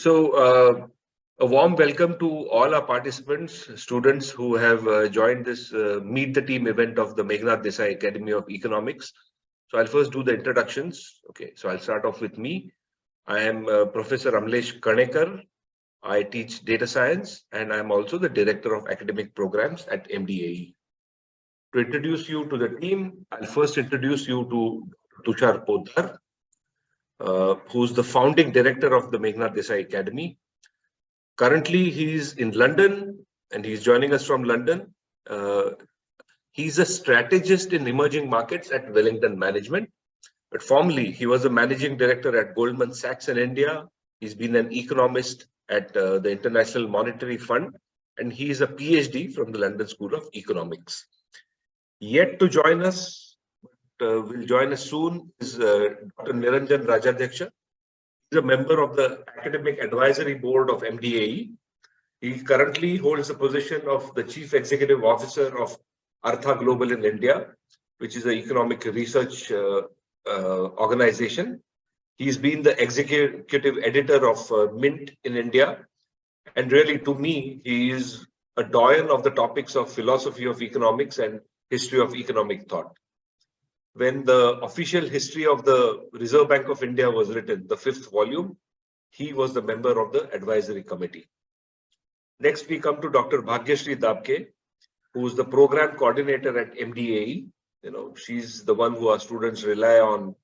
A warm welcome to all our participants, students who have joined this Meet the Team event of the Meghnad Desai Academy of Economics. So I'll first do the introductions. Okay, so I'll start off with me. I am Professor Amlesh Karnekar. I teach data science and I'm also the Director of Academic Programs at MDAE. To introduce you to the team, I'll first introduce you to Tushar Poddar, who's the founding director of the Meghnad Desai Academy. Currently, he's in London and he's joining us from London. He's a strategist in emerging markets at Wellington Management. But formerly, he was a managing director at Goldman Sachs in India. He's been an economist at the International Monetary Fund, and he is a PhD from the London School of Economics. Yet to join us, will join us soon, is Dr. Niranjan Rajadhyaksha. He's a member of the Academic Advisory Board of MDAE. He currently holds the position of the Chief Executive Officer of Artha Global in India, which is an economic research organization. He's been the executive editor of Mint in India. And really, to me, he is a doyen of the topics of philosophy of economics and history of economic thought. When the official history of the Reserve Bank of India was written, the 5th volume, he was the member of the advisory committee. Next, we come to Dr. Bhagyashree Dabke, who is the program coordinator at MDAE. She's the one who our students rely on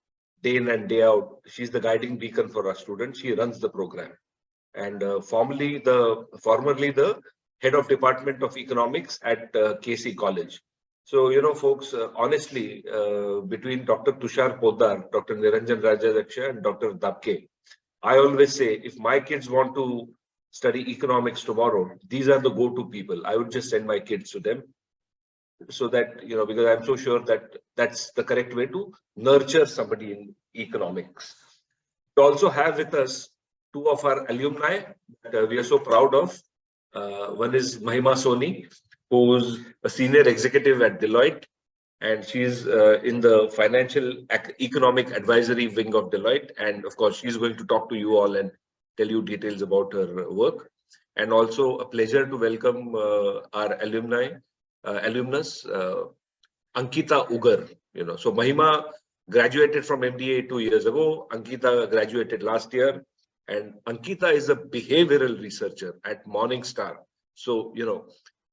day in and day out. She's the guiding beacon for our students. She runs the program. And formerly the head of Department of Economics at KC College. So, folks, honestly, between Dr. Tushar Poddar, Dr. Niranjan Rajadhyaksha, and Dr. Dabke, I always say, if my kids want to study economics tomorrow, these are the go-to people. I would just send my kids to them so that, because I'm so sure that that's the correct way to nurture somebody in economics. We also have with us two of our alumni that we are so proud of. One is Mahima Soni, who's a senior executive at Deloitte, and she's in the financial economic advisory wing of Deloitte. And of course, she's going to talk to you all and tell you details about her work. And also a pleasure to welcome our alumnus, Ankita Ugar. So Mahima graduated from MDA 2 years ago. Ankita graduated last year. And Ankita is a behavioral researcher at Morningstar. So,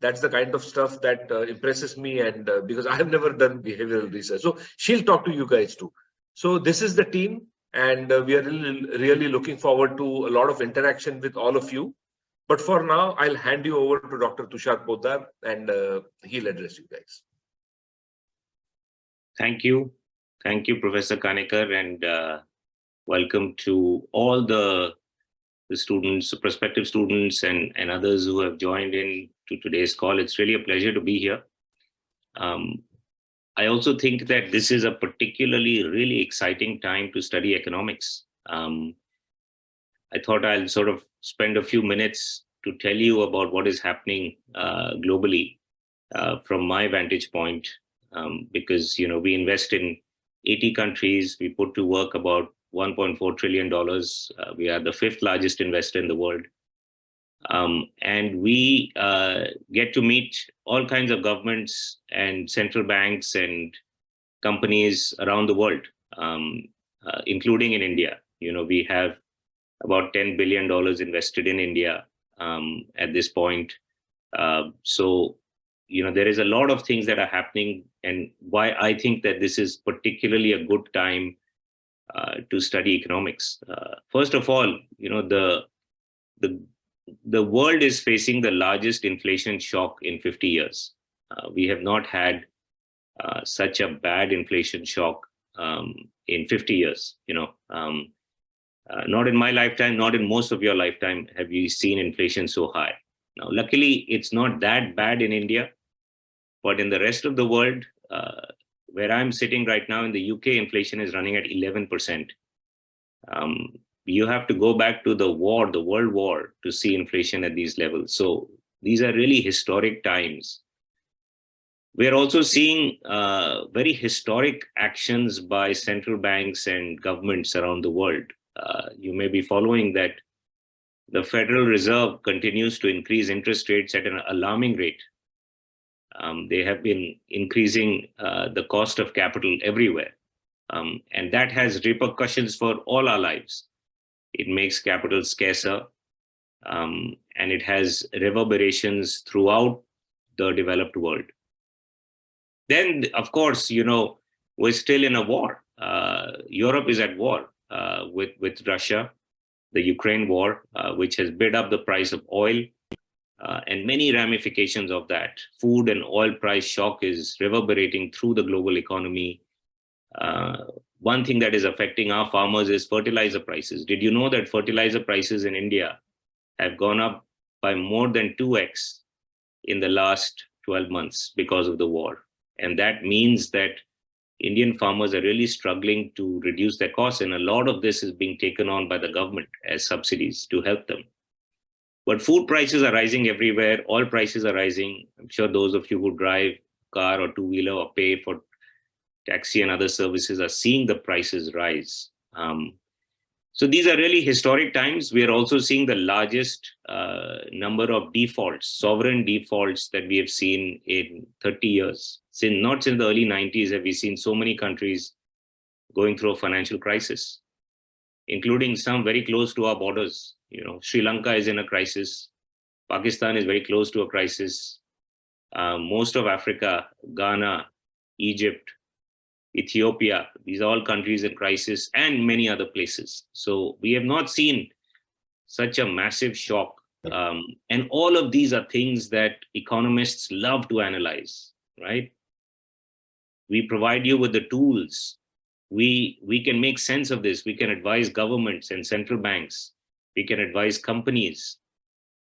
that's the kind of stuff that impresses me, and because I have never done behavioral research. So she'll talk to you guys too. So this is the team, and we are really looking forward to a lot of interaction with all of you. But for now, I'll hand you over to Dr. Tushar Poddar, and he'll address you guys. Thank you. Thank you, Professor Karnekar, and welcome to all the students, prospective students, and others who have joined in to today's call. It's really a pleasure to be here. I also think that this is a particularly really exciting time to study economics. I thought I'll sort of spend a few minutes to tell you about what is happening globally from my vantage point, because we invest in 80 countries. We put to work about $1.4 trillion. We are the 5th largest investor in the world. And we get to meet all kinds of governments and central banks and companies around the world, including in India. We have about $10 billion invested in India at this point. So, there is a lot of things that are happening, and why I think that this is particularly a good time to study economics. First of all, the world is facing the largest inflation shock in 50 years. We have not had such a bad inflation shock in 50 years. Not in my lifetime, not in most of your lifetime have you seen inflation so high. Now, luckily, it's not that bad in India, but in the rest of the world, where I'm sitting right now in the UK, inflation is running at 11%. You have to go back to the World War, to see inflation at these levels. So these are really historic times. We're also seeing very historic actions by central banks and governments around the world. You may be following that The Federal Reserve continues to increase interest rates at an alarming rate. They have been increasing the cost of capital everywhere. And that has repercussions for all our lives. It makes capital scarcer, and it has reverberations throughout the developed world. Then, of course, we're still in a war. Europe is at war with Russia, the Ukraine war, which has bid up the price of oil, and many ramifications of that. Food and oil price shock is reverberating through the global economy. One thing that is affecting our farmers is fertilizer prices. Did you know that fertilizer prices in India have gone up by more than 2x in the last 12 months because of the war? And that means that Indian farmers are really struggling to reduce their costs, and a lot of this is being taken on by the government as subsidies to help them. But food prices are rising everywhere. Oil prices are rising. I'm sure those of you who drive car or two-wheeler or pay for taxi and other services are seeing the prices rise. So these are really historic times. We are also seeing the largest number of defaults, sovereign defaults, that we have seen in 30 years. Not since the early 90s have we seen so many countries going through a financial crisis, including some very close to our borders. Sri Lanka is in a crisis. Pakistan is very close to a crisis. Most of Africa, Ghana, Egypt, Ethiopia, these are all countries in crisis, and many other places. So we have not seen such a massive shock. And all of these are things that economists love to analyze, right? We provide you with the tools. We can make sense of this. We can advise governments and central banks. We can advise companies.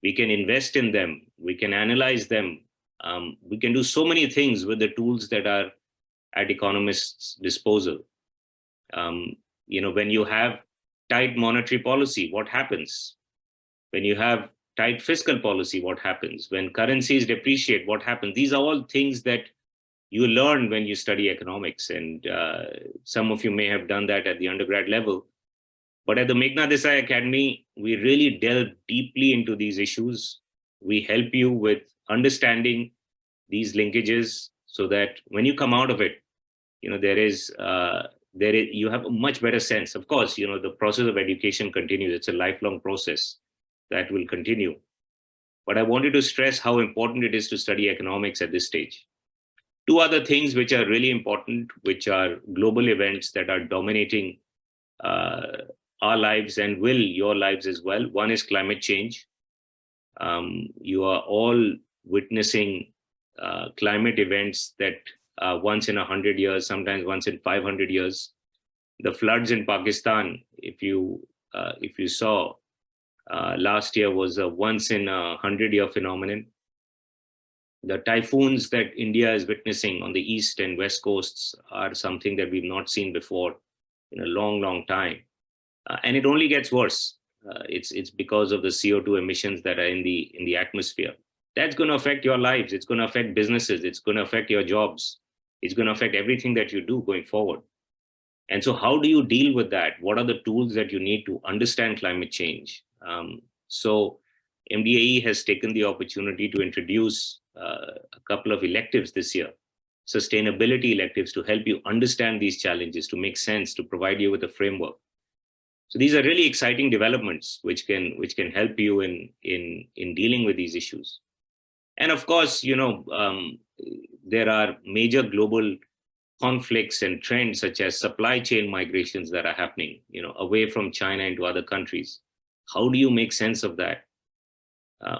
We can invest in them. We can analyze them. We can do so many things with the tools that are at economists' disposal. When you have tight monetary policy, what happens? When you have tight fiscal policy, what happens? When currencies depreciate, what happens? These are all things that you learn when you study economics, and some of you may have done that at the undergrad level. But at the Meghnad Desai Academy, we really delve deeply into these issues. We help you with understanding these linkages so that when you come out of it, you have a much better sense. Of course, the process of education continues. It's a lifelong process that will continue. But I wanted to stress how important it is to study economics at this stage. Two other things which are really important, which are global events that are dominating our lives and will your lives as well. One is climate change. You are all witnessing climate events that once in 100 years, sometimes once in 500 years. The floods in Pakistan, if you saw, last year was a once in 100-year phenomenon. The typhoons that India is witnessing on the east and west coasts are something that we've not seen before in a long, long time. And it only gets worse. It's because of the CO2 emissions that are in the atmosphere. That's going to affect your lives. It's going to affect businesses. It's going to affect your jobs. It's going to affect everything that you do going forward. And so how do you deal with that? What are the tools that you need to understand climate change? So MDAE has taken the opportunity to introduce a couple of electives this year, sustainability electives, to help you understand these challenges, to make sense, to provide you with a framework. So these are really exciting developments which can help you in dealing with these issues. And of course, there are major global conflicts and trends such as supply chain migrations that are happening, away from China into other countries. How do you make sense of that?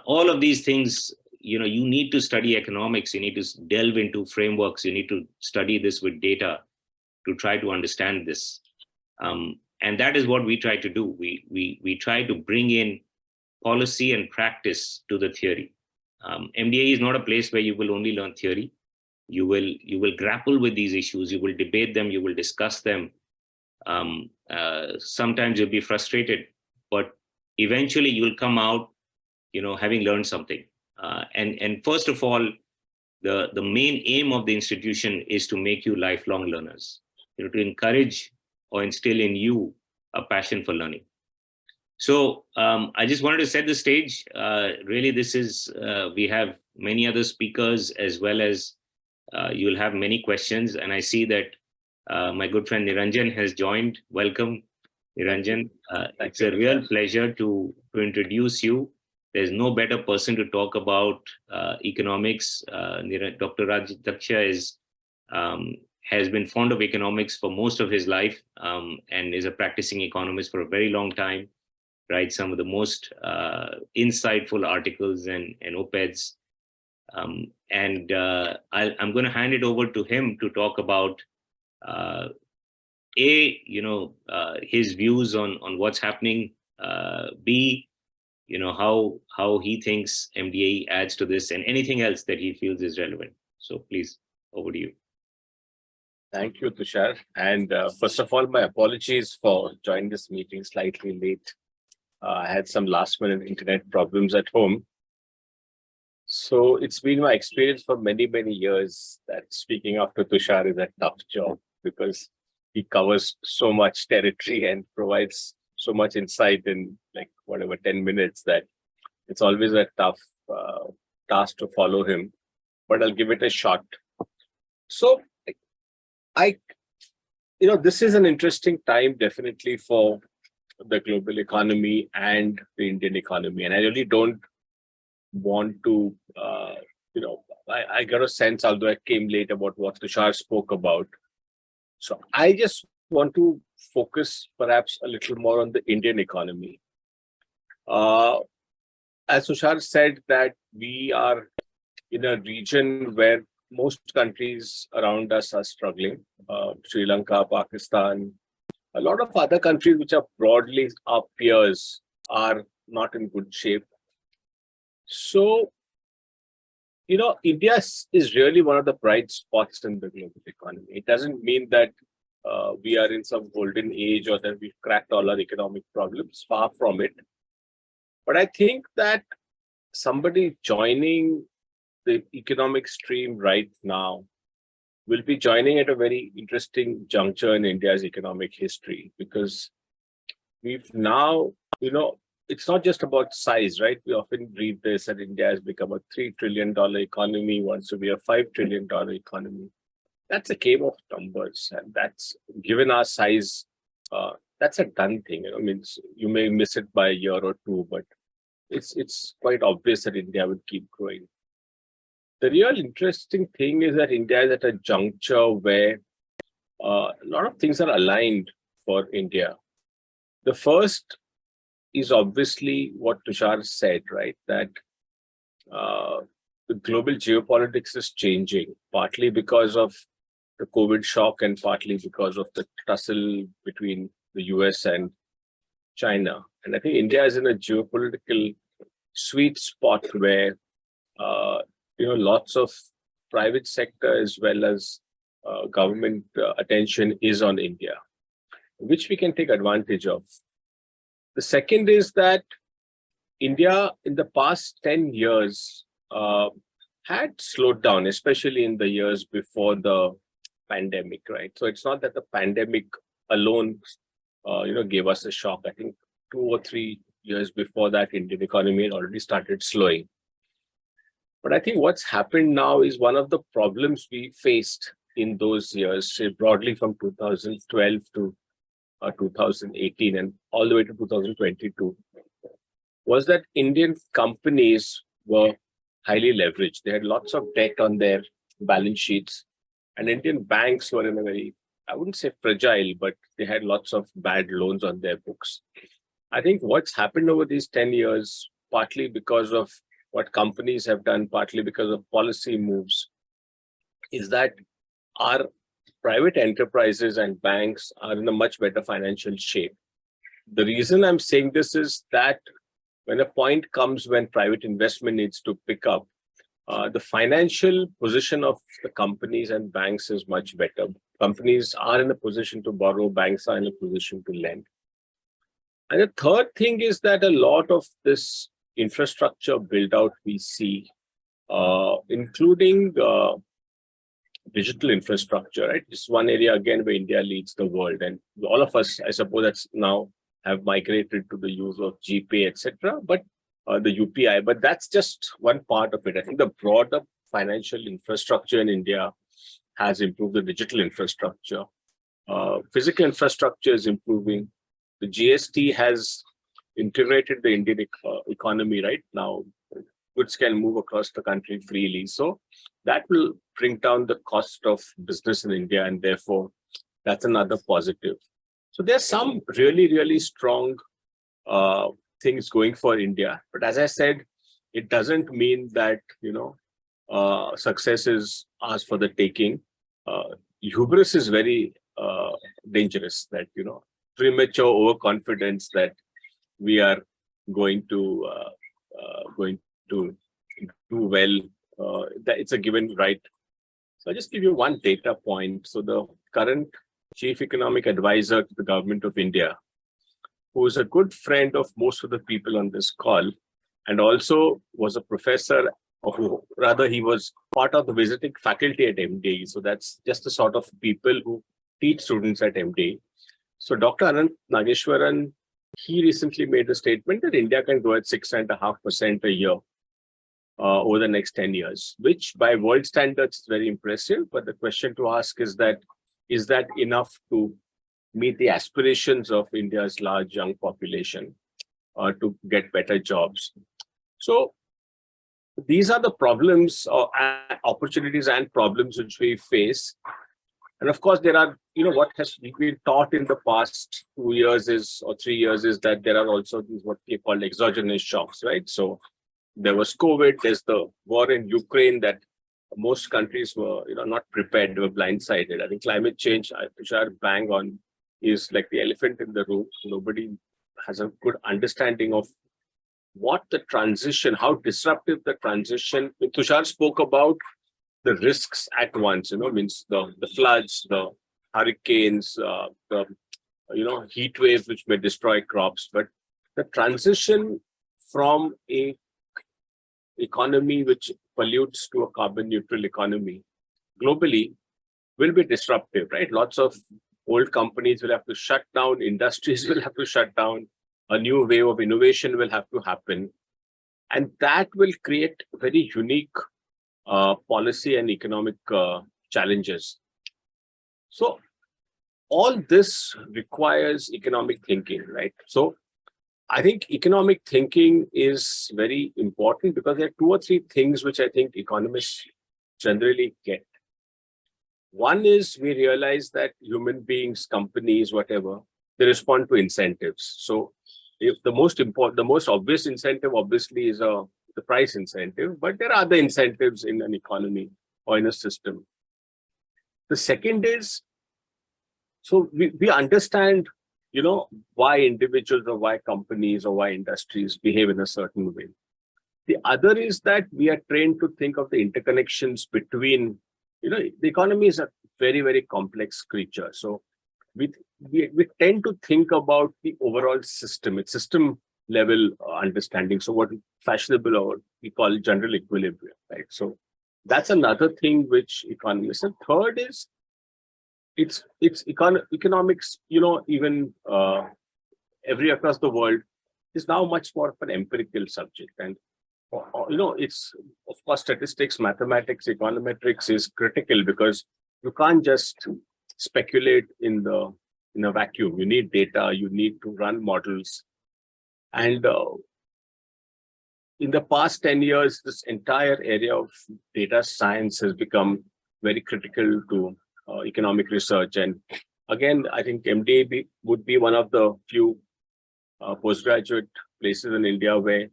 All of these things, you need to study economics. You need to delve into frameworks. You need to study this with data to try to understand this. And that is what we try to do. We try to bring in policy and practice to the theory. MDAE is not a place where you will only learn theory. You will grapple with these issues. You will debate them. You will discuss them. Sometimes you'll be frustrated, but eventually you will come out, having learned something. And first of all, the main aim of the institution is to make you lifelong learners. To encourage or instill in you a passion for learning. So I just wanted to set the stage. Really, this is, we have many other speakers as well as you'll have many questions. And I see that my good friend Niranjan has joined. Welcome, Niranjan. It's a real pleasure to introduce you. There's no better person to talk about economics. Dr. Rajadhyaksha is has been fond of economics for most of his life and is a practicing economist for a very long time. Writes some of the most insightful articles and op-eds. I'm going to hand it over to him to talk about his views on what's happening. B, how he thinks MDAE adds to this, and anything else that he feels is relevant. So please, over to you. Thank you, Tushar. And first of all, my apologies for joining this meeting slightly late. I had some last-minute internet problems at home. So it's been my experience for many, many years that speaking after Tushar is a tough job because he covers so much territory and provides so much insight in 10 minutes that it's always a tough task to follow him, but I'll give it a shot. So this is an interesting time definitely for the global economy and the Indian economy. And I really don't want to, I got a sense, although I came late, about what Tushar spoke about. So I just want to focus perhaps a little more on the Indian economy. As Tushar said, that we are in a region where most countries around us are struggling. Sri Lanka, Pakistan, a lot of other countries which are broadly our peers are not in good shape. So, India is really one of the bright spots in the global economy. It doesn't mean that we are in some golden age or that we've cracked all our economic problems, far from it. But I think that somebody joining the economic stream right now will be joining at a very interesting juncture in India's economic history, because we've now, it's not just about size, right? We often read this that India has become a $3 trillion economy, wants to be a $5 trillion economy. That's a game of numbers, and that's, given our size, that's a done thing. You may miss it by a year or two, but it's quite obvious that India will keep growing. The real interesting thing is that India is at a juncture where a lot of things are aligned for India. The first is obviously what Tushar said, right? That the global geopolitics is changing, partly because of the COVID shock and partly because of the tussle between the US and China. And I think India is in a geopolitical sweet spot where lots of private sector as well as government attention is on India, which we can take advantage of. The second is that India in the past 10 years had slowed down, especially in the years before the pandemic, right? So it's not that the pandemic alone, gave us a shock. I think 2 or 3 years before that, Indian economy had already started slowing. But I think what's happened now is one of the problems we faced in those years, say broadly from 2012 to 2018 and all the way to 2022, was that Indian companies were highly leveraged. They had lots of debt on their balance sheets, and Indian banks were in a very, I wouldn't say fragile, but they had lots of bad loans on their books. I think what's happened over these 10 years, partly because of what companies have done, partly because of policy moves, is that our private enterprises and banks are in a much better financial shape. The reason I'm saying this is that when a point comes when private investment needs to pick up, the financial position of the companies and banks is much better. Companies are in a position to borrow, banks are in a position to lend. And the third thing is that a lot of this infrastructure build out we see, including digital infrastructure, right? It's one area again where India leads the world, and all of us, I suppose, that's now have migrated to the use of GPay, etc. But the UPI, but that's just one part of it. I think the broader financial infrastructure in India has improved. The digital infrastructure, physical infrastructure is improving. The GST has integrated the Indian economy right now. Goods can move across the country freely. So that will bring down the cost of business in India, and therefore that's another positive. So there's some really, really strong things going for India. But as I said, it doesn't mean that, success is ours for the taking. Hubris is very dangerous, that, premature overconfidence that we are going to do well. That it's a given right. So I'll just give you one data point. So the current Chief Economic Advisor to the Government of India, who is a good friend of most of the people on this call, and also was a professor, or rather he was part of the visiting faculty at MDAE. So that's just the sort of people who teach students at MDAE. So Dr. Anant Nageshwaran, he recently made a statement that India can grow at 6.5% a year over the next 10 years, which by world standards is very impressive. But the question to ask is that enough to meet the aspirations of India's large young population to get better jobs? So these are the problems, opportunities and problems which we face. And of course, there are, what has been taught in the past 2 years or 3 years is that there are also these what we call exogenous shocks, right? So there was COVID, there's the war in Ukraine that most countries were, not prepared, they were blindsided. I think climate change, Tushar bang on, is like the elephant in the room. Nobody has a good understanding of what the transition, how disruptive the transition. Tushar spoke about the risks at once, means the floods, the hurricanes, the heat waves which may destroy crops. But the transition from a economy which pollutes to a carbon neutral economy globally will be disruptive, right? Lots of old companies will have to shut down, industries will have to shut down, a new wave of innovation will have to happen. And that will create very unique policy and economic challenges. So all this requires economic thinking, right? So I think economic thinking is very important because there are 2 or 3 things which I think economists generally get. One is we realize that human beings, companies, whatever, they respond to incentives. So if the most obvious incentive obviously is the price incentive, but there are other incentives in an economy or in a system. The second is, so we understand, why individuals or why companies or why industries behave in a certain way. The other is that we are trained to think of the interconnections between, the economy is a very, very complex creature. So we tend to think about the overall system, it's system level understanding. So what fashionable or we call general equilibrium, right? So that's another thing which economists. And third is economics, even every across the world is now much more of an empirical subject. And, it's, of course, statistics, mathematics, econometrics is critical because you can't just speculate in a vacuum. You need data, you need to run models. And in the past 10 years, this entire area of data science has become very critical to economic research. And again, I think MDAE would be one of the few postgraduate places in India where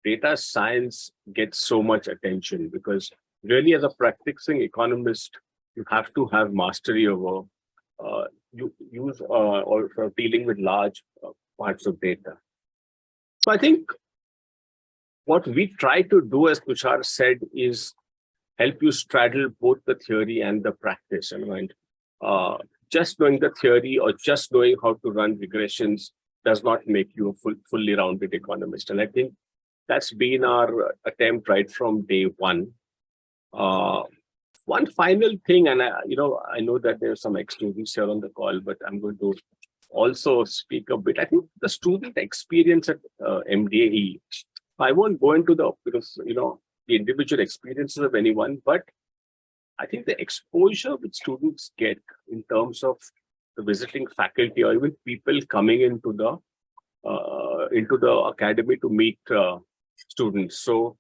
data science gets so much attention, because really as a practicing economist, you have to have mastery over or dealing with large parts of data. So I think what we try to do, as Tushar said, is help you straddle both the theory and the practice. And just knowing the theory or just knowing how to run regressions does not make you a fully rounded economist. And I think that's been our attempt right from day one. One final thing, and I know that there are some ex-students here on the call, but I'm going to also speak a bit. I think the student experience at MDAE, I won't go into because, the individual experiences of anyone, but I think the exposure which students get in terms of the visiting faculty or even people coming into the academy to meet students. So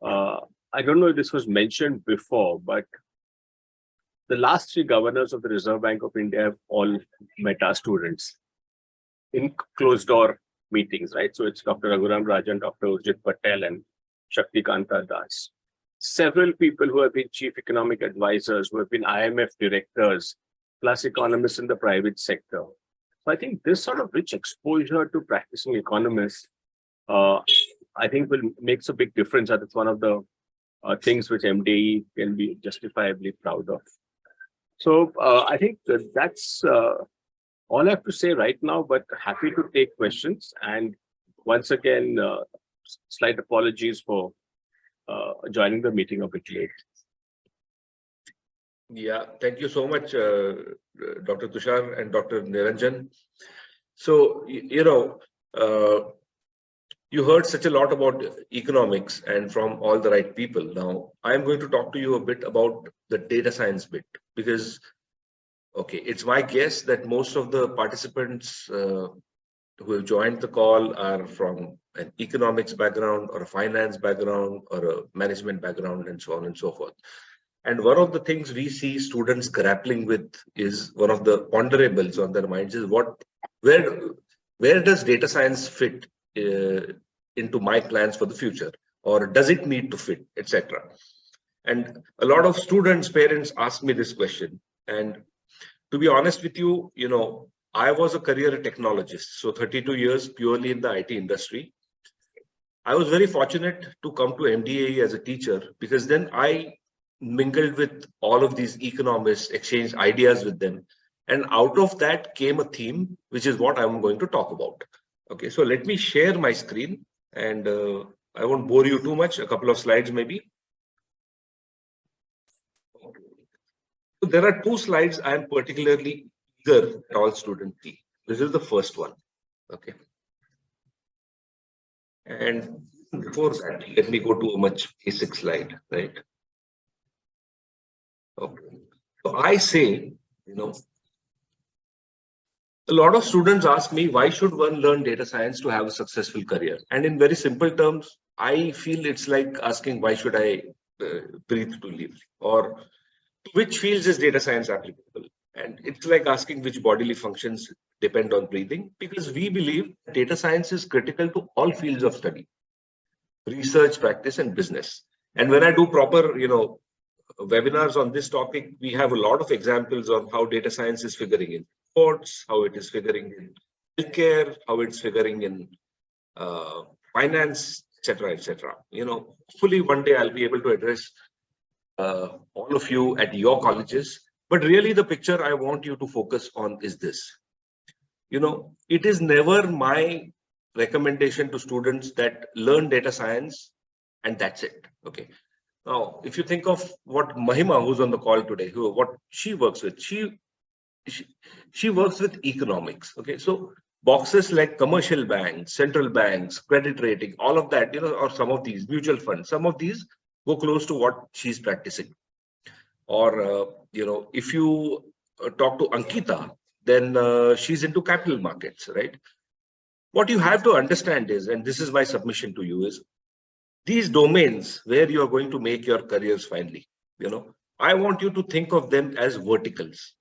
I don't know if this was mentioned before, but the last 3 governors of the Reserve Bank of India have all met our students in closed door meetings, right? So it's Dr. Raghuram Rajan, Dr. Urjit Patel, and Shaktikanta Das. Several people who have been chief economic advisors, who have been IMF directors, plus economists in the private sector. So I think this sort of rich exposure to practicing economists, I think makes a big difference. That's one of the things which MDAE can be justifiably proud of. So I think that's all I have to say right now, but happy to take questions. And once again, slight apologies for joining the meeting a bit late. Yeah, thank you so much, Dr. Tushar and Dr. Niranjan. So, you heard such a lot about economics and from all the right people. Now, I'm going to talk to you a bit about the data science bit, because, okay, it's my guess that most of the participants who have joined the call are from an economics background or a finance background or a management background and so on and so forth. And one of the things we see students grappling with is one of the ponderables on their minds is where does data science fit into my plans for the future, or does it need to fit, etc. And a lot of students, parents ask me this question. And to be honest with you, I was a career technologist, so 32 years purely in the IT industry. I was very fortunate to come to MDAE as a teacher, because then I mingled with all of these economists, exchanged ideas with them. And out of that came a theme, which is what I'm going to talk about. Okay, so let me share my screen, and I won't bore you too much, a couple of slides maybe. So there are 2 slides I am particularly eager that all students see. This is the first one. Okay. And before that, let me go to a much basic slide, right? Okay. So I say, a lot of students ask me, why should one learn data science to have a successful career? And in very simple terms, I feel it's like asking, why should I breathe to live? Or to which fields is data science applicable? And it's like asking which bodily functions depend on breathing, because we believe data science is critical to all fields of study, research, practice, and business. And when I do proper, webinars on this topic, we have a lot of examples on how data science is figuring in sports, how it is figuring in healthcare, how it's figuring in finance, etc., etc. Hopefully one day I'll be able to address all of you at your colleges. But really the picture I want you to focus on is this. It is never my recommendation to students that learn data science and that's it. Okay. Now, if you think of what Mahima, who's on the call today, what she works with, she works with economics. Okay, so boxes like commercial banks, central banks, credit rating, all of that, or some of these mutual funds, some of these go close to what she's practicing. Or if you talk to Ankita, then she's into capital markets, right? What you have to understand is, and this is my submission to you, is these domains where you are going to make your careers finally, I want you to think of them as verticals.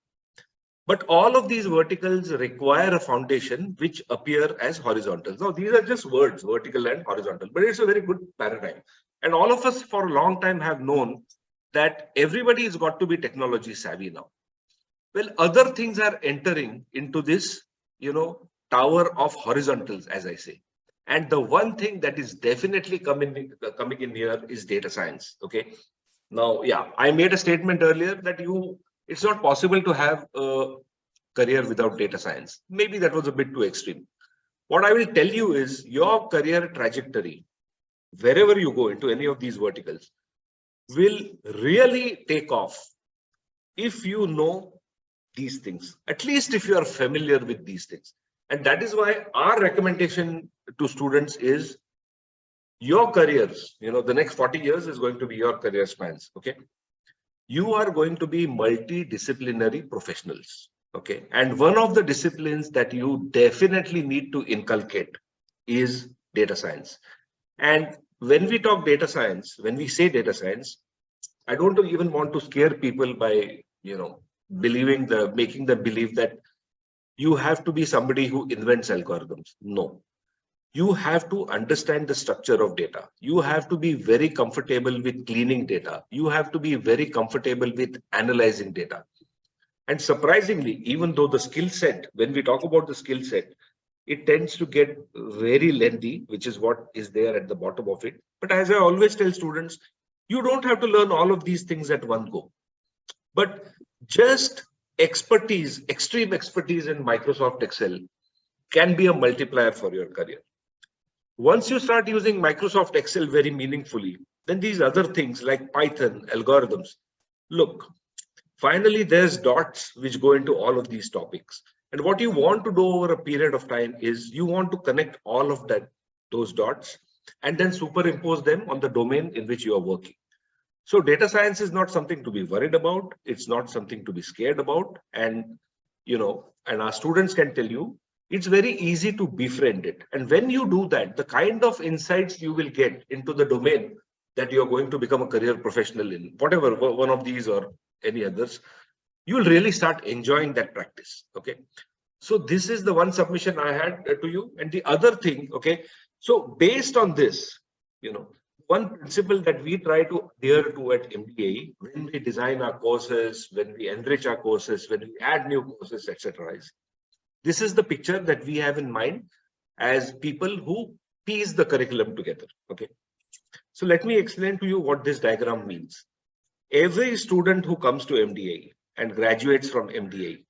But all of these verticals require a foundation which appear as horizontals. Now, these are just words, vertical and horizontal, but it's a very good paradigm. And all of us for a long time have known that everybody has got to be technology savvy now. Well, other things are entering into this, tower of horizontals, as I say. And the one thing that is definitely coming in here is data science. Okay. Now, yeah, I made a statement earlier that it's not possible to have a career without data science. Maybe that was a bit too extreme. What I will tell you is your career trajectory, wherever you go into any of these verticals, will really take off if you know these things, at least if you are familiar with these things. And that is why our recommendation to students is your careers, the next 40 years is going to be your career spans. Okay. You are going to be multidisciplinary professionals. Okay. And one of the disciplines that you definitely need to inculcate is data science. And when we talk data science, when we say data science, I don't even want to scare people by, making them believe that you have to be somebody who invents algorithms. No. You have to understand the structure of data. You have to be very comfortable with cleaning data. You have to be very comfortable with analyzing data. And surprisingly, even though the skill set, when we talk about the skill set, it tends to get very lengthy, which is what is there at the bottom of it. But as I always tell students, you don't have to learn all of these things at one go. But just expertise, extreme expertise in Microsoft Excel can be a multiplier for your career. Once you start using Microsoft Excel very meaningfully, then these other things like Python, algorithms, look, finally, there's dots which go into all of these topics. And what you want to do over a period of time is you want to connect all of those dots and then superimpose them on the domain in which you are working. So data science is not something to be worried about. It's not something to be scared about. And, and our students can tell you, it's very easy to befriend it. And when you do that, the kind of insights you will get into the domain that you're going to become a career professional in, whatever, one of these or any others, you will really start enjoying that practice. Okay. So this is the one submission I had to you. And the other thing, okay. So based on this, one principle that we try to adhere to at MDAE when we design our courses, when we enrich our courses, when we add new courses, etc. This is the picture that we have in mind as people who piece the curriculum together. Okay. So let me explain to you what this diagram means. Every student who comes to MDAE and graduates from MDAE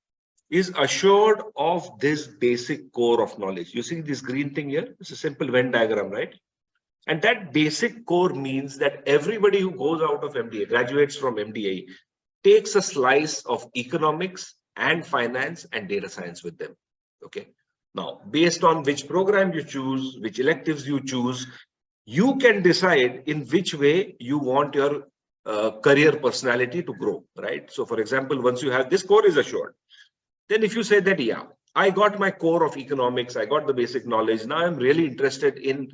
is assured of this basic core of knowledge. You see this green thing here? It's a simple Venn diagram, right? And that basic core means that everybody who goes out of MDAE, graduates from MDAE, takes a slice of economics and finance and data science with them. Okay. Now, based on which program you choose, which electives you choose, you can decide in which way you want your career personality to grow, right? So, for example, once you have this core is assured, then if you say that, yeah, I got my core of economics, I got the basic knowledge, now I'm really interested in,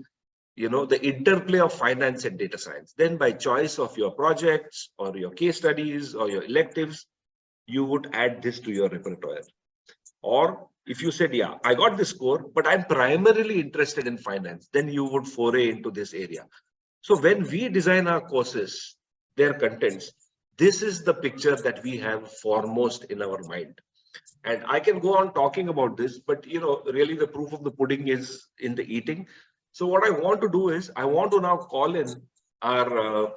the interplay of finance and data science, then by choice of your projects or your case studies or your electives, you would add this to your repertoire. Or if you said, yeah, I got this core, but I'm primarily interested in finance, then you would foray into this area. So when we design our courses, their contents, this is the picture that we have foremost in our mind. And I can go on talking about this, but really the proof of the pudding is in the eating. So what I want to do is I want to now call in our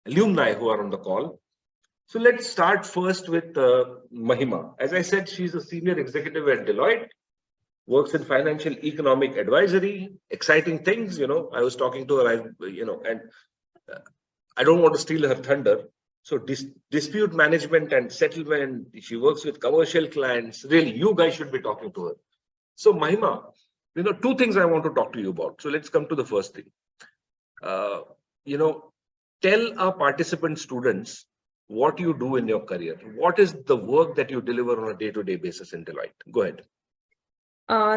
alumni who are on the call. So let's start first with Mahima. As I said, she's a senior executive at Deloitte, works in financial economic advisory, exciting things. I was talking to her, and I don't want to steal her thunder. So dispute management and settlement, she works with commercial clients. Really, you guys should be talking to her. So Mahima, two things I want to talk to you about. So let's come to the first thing. Tell our participant students what you do in your career. What is the work that you deliver on a day-to-day basis in Deloitte? Go ahead.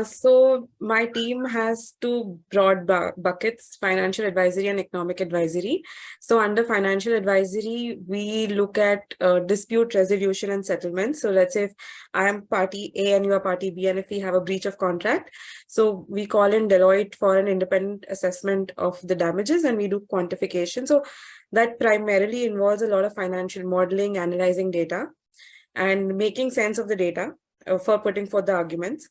So my team has two broad buckets, financial advisory and economic advisory. So under financial advisory, we look at dispute resolution and settlement. So let's say if I am party A and you are party B, and if we have a breach of contract, so we call in Deloitte for an independent assessment of the damages and we do quantification. So that primarily involves a lot of financial modeling, analyzing data and making sense of the data for putting forth the arguments.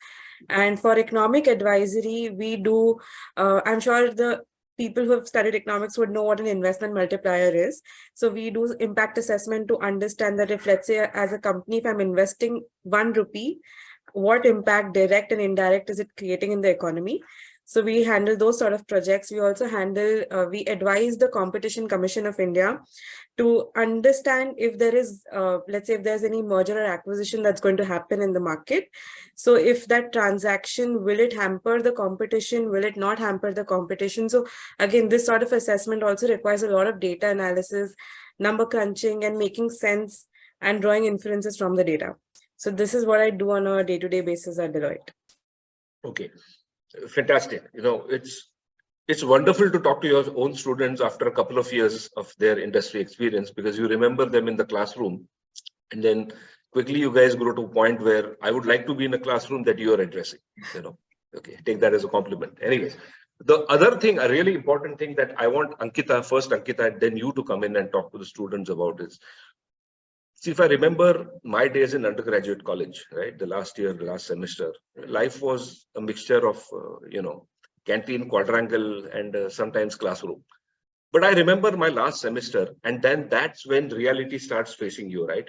And for economic advisory, we do, I'm sure the people who have studied economics would know what an investment multiplier is. So we do impact assessment to understand that if, let's say, as a company, if I'm investing 1 rupee, what impact, direct and indirect, is it creating in the economy? So we handle those sort of projects. We also handle, we advise the Competition Commission of India to understand if there is, let's say if there's any merger or acquisition that's going to happen in the market. So if that transaction, will it hamper the competition? Will it not hamper the competition? So again, this sort of assessment also requires a lot of data analysis, number crunching, and making sense and drawing inferences from the data. So this is what I do on a day-to-day basis at Deloitte. Okay, fantastic. It's wonderful to talk to your own students after a couple of years of their industry experience, because you remember them in the classroom, and then quickly you guys grow to a point where I would like to be in a classroom that you are addressing. Okay, take that as a compliment. Anyways, the other thing, a really important thing that I want Ankita, and then you to come in and talk to the students about is, see, if I remember my days in undergraduate college, right, the last semester, life was a mixture of, canteen, quadrangle, and sometimes classroom. But I remember my last semester, and then that's when reality starts facing you, right?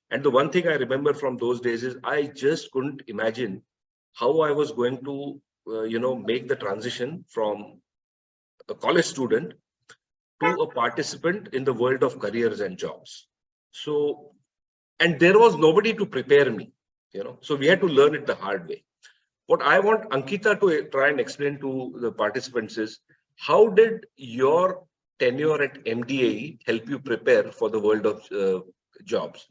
And the one thing I remember from those days is I just couldn't imagine how I was going to, make the transition from a college student to a participant in the world of careers and jobs. So, and there was nobody to prepare me, so we had to learn it the hard way. What I want Ankita to try and explain to the participants is, how did your tenure at MDAE help you prepare for the world of jobs?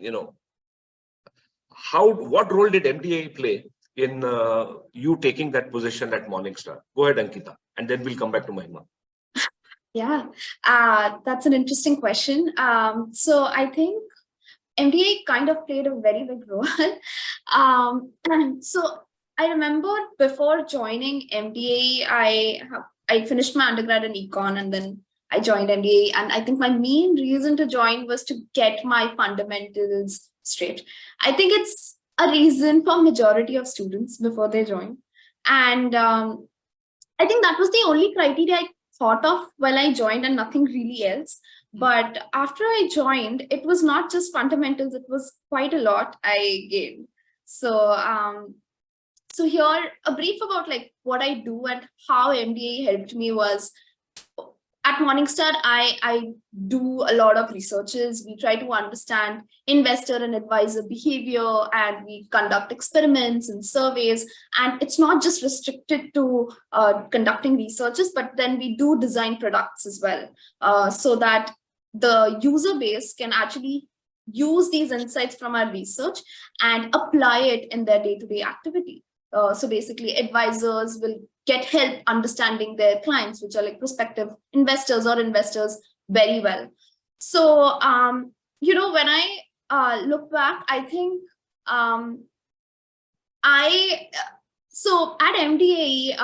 What role did MDAE play in you taking that position at Morningstar? Go ahead, Ankita, and then we'll come back to Mahima. Yeah, that's an interesting question. So I think MDA kind of played a very big role. So I remember before joining MDA, I finished my undergrad in econ, and then I joined MDA. And I think my main reason to join was to get my fundamentals straight. I think it's a reason for majority of students before they join. And I think that was the only criteria I thought of while I joined, and nothing really else. But after I joined, it was not just fundamentals, it was quite a lot I gained. So so here, a brief about like what I do and how MDA helped me was, at Morningstar, I do a lot of researches. We try to understand investor and advisor behavior, and we conduct experiments and surveys. And it's not just restricted to conducting researches, but then we do design products as well, so that the user base can actually use these insights from our research and apply it in their day-to-day activity. So basically, advisors will get help understanding their clients, which are like prospective investors or investors, very well. So, when I look back, I think so at MDAE,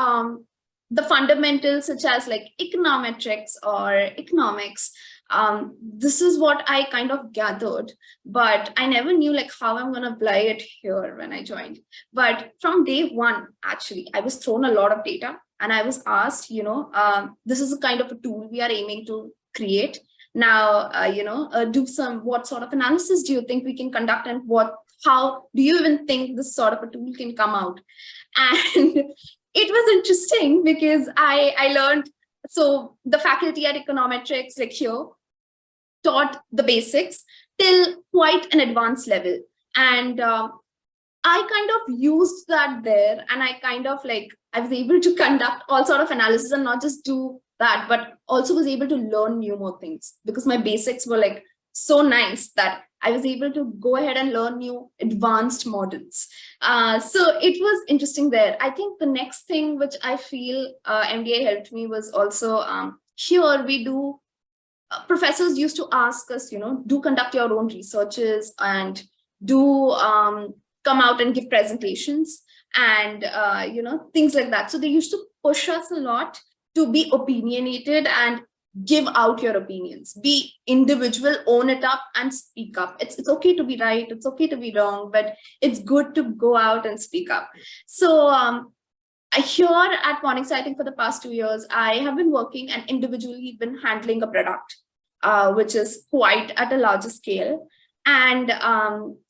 the fundamentals such as like econometrics or economics, this is what I kind of gathered, but I never knew like how I'm going to apply it here when I joined. But from day one, actually, I was thrown a lot of data, and I was asked, this is a kind of a tool we are aiming to create. Now, what sort of analysis do you think we can conduct, and how do you even think this sort of a tool can come out? And it was interesting because I learned, so the faculty at econometrics, like here, taught the basics till quite an advanced level. And I kind of used that there, and I was able to conduct all sort of analysis and not just do that, but also was able to learn more things, because my basics were like so nice that I was able to go ahead and learn new advanced models. So it was interesting there. I think the next thing which I feel MDA helped me was also here we do, professors used to ask us, do conduct your own researches and do come out and give presentations and, things like that. So they used to push us a lot to be opinionated and give out your opinions, be individual, own it up and speak up. It's okay to be right, it's okay to be wrong, but it's good to go out and speak up. So here at Morningstar, I think for the past 2 years, I have been working and individually been handling a product, which is quite at a larger scale. And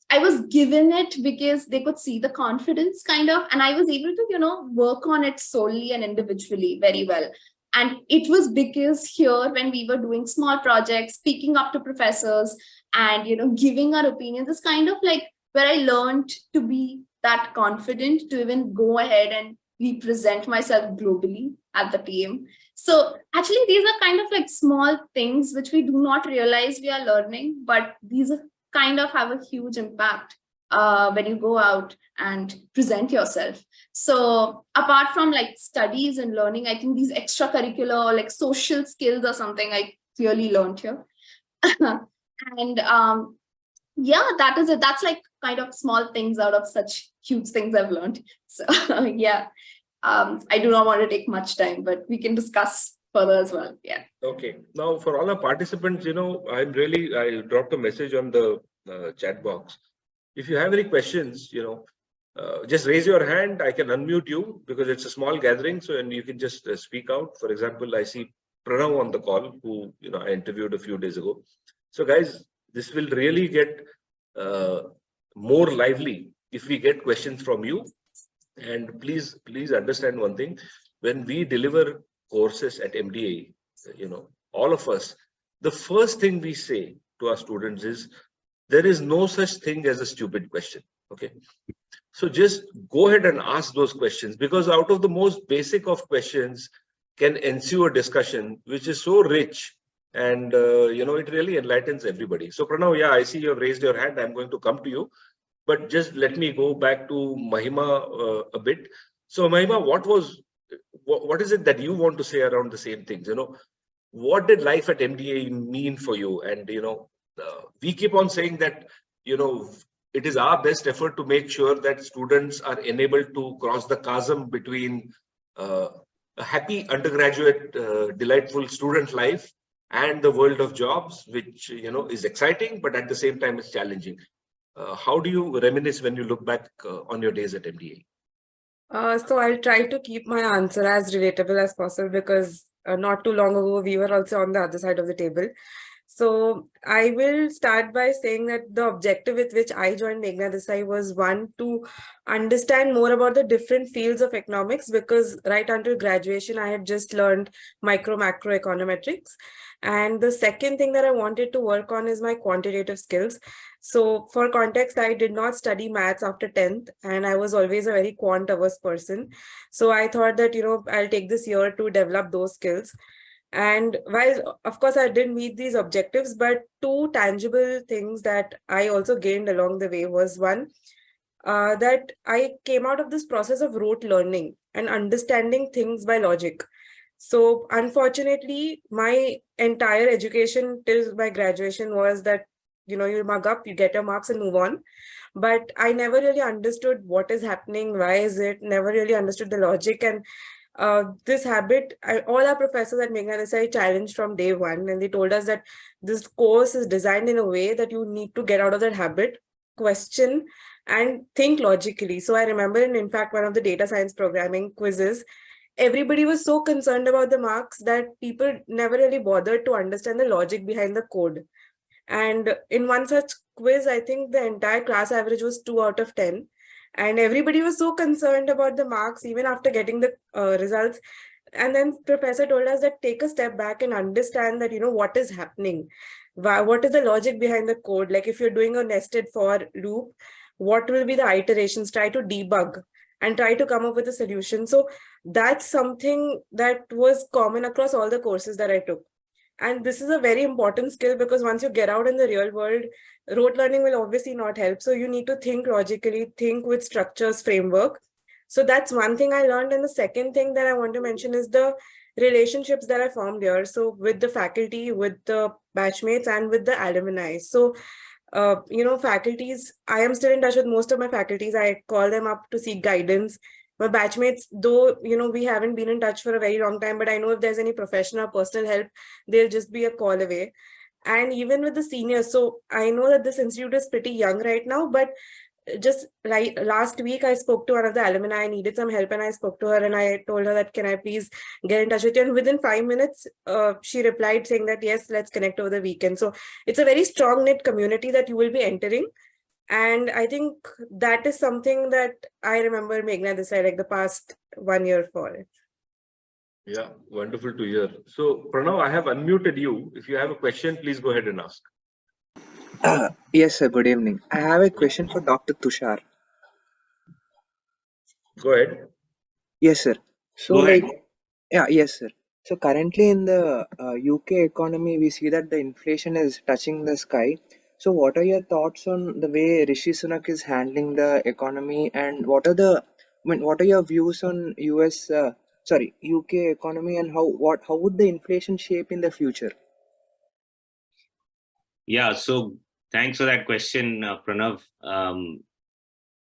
I was given it because they could see the confidence kind of, and I was able to, work on it solely and individually very well. And it was because here, when we were doing small projects, speaking up to professors and, giving our opinions, is kind of like where I learned to be that confident to even go ahead and represent myself globally at the team. So actually, these are kind of like small things which we do not realize we are learning, but these are kind of have a huge impact when you go out and present yourself. So apart from like studies and learning, I think these extracurricular or like social skills are something I clearly learned here. And yeah, that is it. That's like kind of small things out of such huge things I've learned. So yeah, I do not want to take much time, but we can discuss further as well. Yeah. Okay. Now, for all our participants, I dropped a message on the chat box. If you have any questions, just raise your hand. I can unmute you because it's a small gathering. So, and you can just speak out. For example, I see Pranav on the call, who, I interviewed a few days ago. So guys, this will really get more lively if we get questions from you. And please understand one thing. When we deliver courses at MDAE, all of us, the first thing we say to our students is, there is no such thing as a stupid question. Okay. So just go ahead and ask those questions, because out of the most basic of questions can ensue a discussion which is so rich, and it really enlightens everybody. So Pranav, yeah, I see you have raised your hand. I'm going to come to you, but just let me go back to Mahima a bit. So Mahima, what is it that you want to say around the same things? What did life at MDAE mean for you? And we keep on saying that it is our best effort to make sure that students are enabled to cross the chasm between a happy undergraduate, delightful student life and the world of jobs, which is exciting, but at the same time is challenging. How do you reminisce when you look back on your days at MDAE? So I'll try to keep my answer as relatable as possible, because not too long ago, we were also on the other side of the table. So I will start by saying that the objective with which I joined Meghnad Desai was, one, to understand more about the different fields of economics, because right until graduation, I had just learned macroeconomics. And the second thing that I wanted to work on is my quantitative skills. So for context, I did not study maths after 10th, and I was always a very quant-averse person. So I thought that, I'll take this year to develop those skills. And while, of course, I didn't meet these objectives, but two tangible things that I also gained along the way was, one, that I came out of this process of rote learning and understanding things by logic. So unfortunately, my entire education till my graduation was that, you mug up, you get your marks and move on. But I never really understood what is happening, why is it, never really understood the logic. And this habit, all our professors at Meghnad Desai challenged from day one, and they told us that this course is designed in a way that you need to get out of that habit, question, and think logically. So I remember in fact, one of the data science programming quizzes, everybody was so concerned about the marks that people never really bothered to understand the logic behind the code. And in one such quiz, I think the entire class average was 2 out of 10. And everybody was so concerned about the marks, even after getting the results. And then professor told us that take a step back and understand that, what is happening. What is the logic behind the code? Like if you're doing a nested for loop, what will be the iterations? Try to debug and try to come up with a solution. So that's something that was common across all the courses that I took. And this is a very important skill, because once you get out in the real world, rote learning will obviously not help. So you need to think logically, think with structures, framework. So that's one thing I learned. And the second thing that I want to mention is the relationships that I formed here. So with the faculty, with the batchmates, and with the alumni. So, faculties, I am still in touch with most of my faculties. I call them up to seek guidance. My batchmates, though, we haven't been in touch for a very long time, but I know if there's any professional or personal help, they'll just be a call away. And even with the seniors, so I know that this institute is pretty young right now, but just like last week, I spoke to one of the alumni. I needed some help, and I spoke to her and I told her that, can I please get in touch with you? And within 5 minutes, she replied saying that, yes, let's connect over the weekend. So it's a very strong knit community that you will be entering. And I think that is something that I remember Meghnad Desai like the past 1 year for. Yeah, wonderful to hear. So, Pranav, I have unmuted you. If you have a question, please go ahead and ask. Yes, sir. Good evening. I have a question for Dr. Tushar. Go ahead. Yes, sir. So, Go ahead. yes, sir. So, currently in the UK economy, we see that the inflation is touching the sky. So, what are your thoughts on the way Rishi Sunak is handling the economy, and what are your views on UK economy, and how would the inflation shape in the future? Yeah, so thanks for that question, Pranav.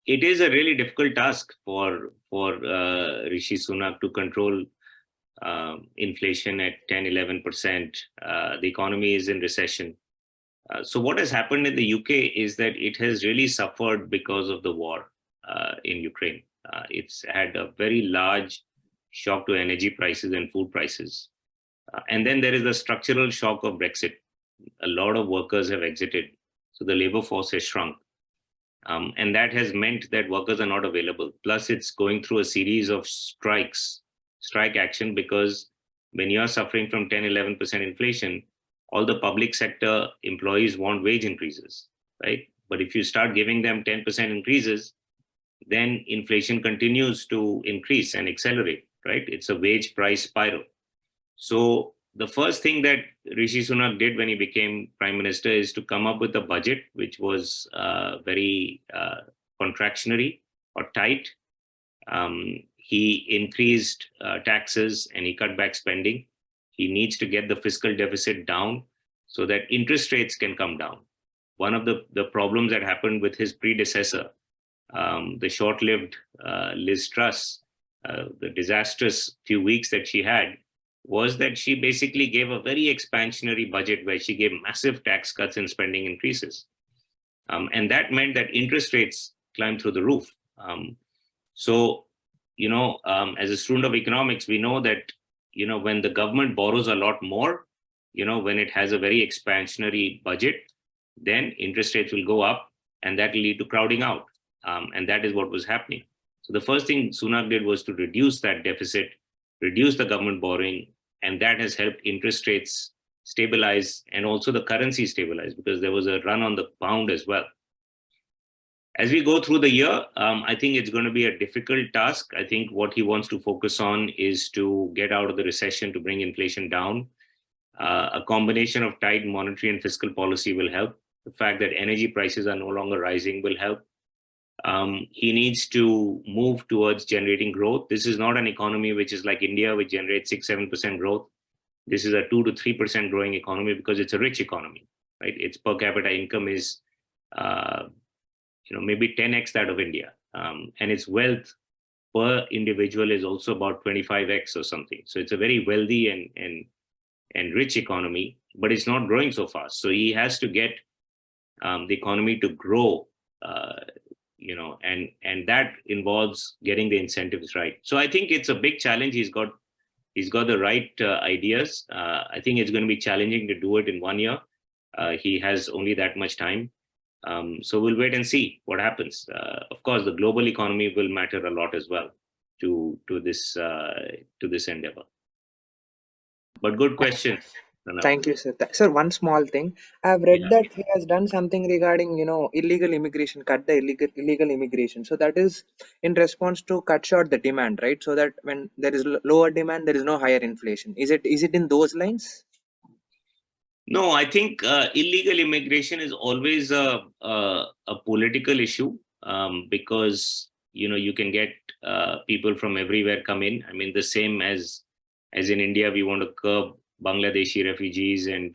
It is a really difficult task for Rishi Sunak to control inflation at 10-11%. The economy is in recession. So what has happened in the UK is that it has really suffered because of the war in Ukraine. It's had a very large shock to energy prices and food prices. And then there is the structural shock of Brexit. A lot of workers have exited. So the labor force has shrunk. And that has meant that workers are not available. Plus, it's going through a series of strike action, because when you're suffering from 10-11% inflation, all the public sector employees want wage increases, right? But if you start giving them 10% increases, then inflation continues to increase and accelerate, right? It's a wage price spiral. So the first thing that Rishi Sunak did when he became prime minister is to come up with a budget which was very contractionary or tight. He increased taxes and he cut back spending. He needs to get the fiscal deficit down so that interest rates can come down. One of the problems that happened with his predecessor, the short-lived Liz Truss, the disastrous few weeks that she had, was that she basically gave a very expansionary budget where she gave massive tax cuts and spending increases. And that meant that interest rates climbed through the roof. As a student of economics, we know that, when the government borrows a lot more, when it has a very expansionary budget, then interest rates will go up and that will lead to crowding out. And that is what was happening. So the first thing Sunak did was to reduce that deficit, reduce the government borrowing, and that has helped interest rates stabilize and also the currency stabilize, because there was a run on the pound as well. As we go through the year, I think it's going to be a difficult task. I think what he wants to focus on is to get out of the recession, to bring inflation down. A combination of tight monetary and fiscal policy will help. The fact that energy prices are no longer rising will help. He needs to move towards generating growth. This is not an economy which is like India, which generates 6-7% growth. This is a 2 to 3% growing economy because it's a rich economy, right? Its per capita income is, maybe 10x that of India, and its wealth per individual is also about 25x or something. So it's a very wealthy and rich economy, but it's not growing so fast. So he has to get the economy to grow. And that involves getting the incentives right. So I think it's a big challenge. He's got the right ideas. I think it's going to be challenging to do it in 1 year. He has only that much time. So we'll wait and see what happens. Of course, the global economy will matter a lot as well to this endeavor. But good question. Thank you, sir. Sir, one small thing. I've read that he has done something regarding, illegal immigration, cut the illegal immigration. So that is in response to cut short the demand, right? So that when there is lower demand, there is no higher inflation. Is it in those lines? No, I think illegal immigration is always a political issue, because you can get people from everywhere come in. I mean, the same as in India, we want to curb Bangladeshi refugees and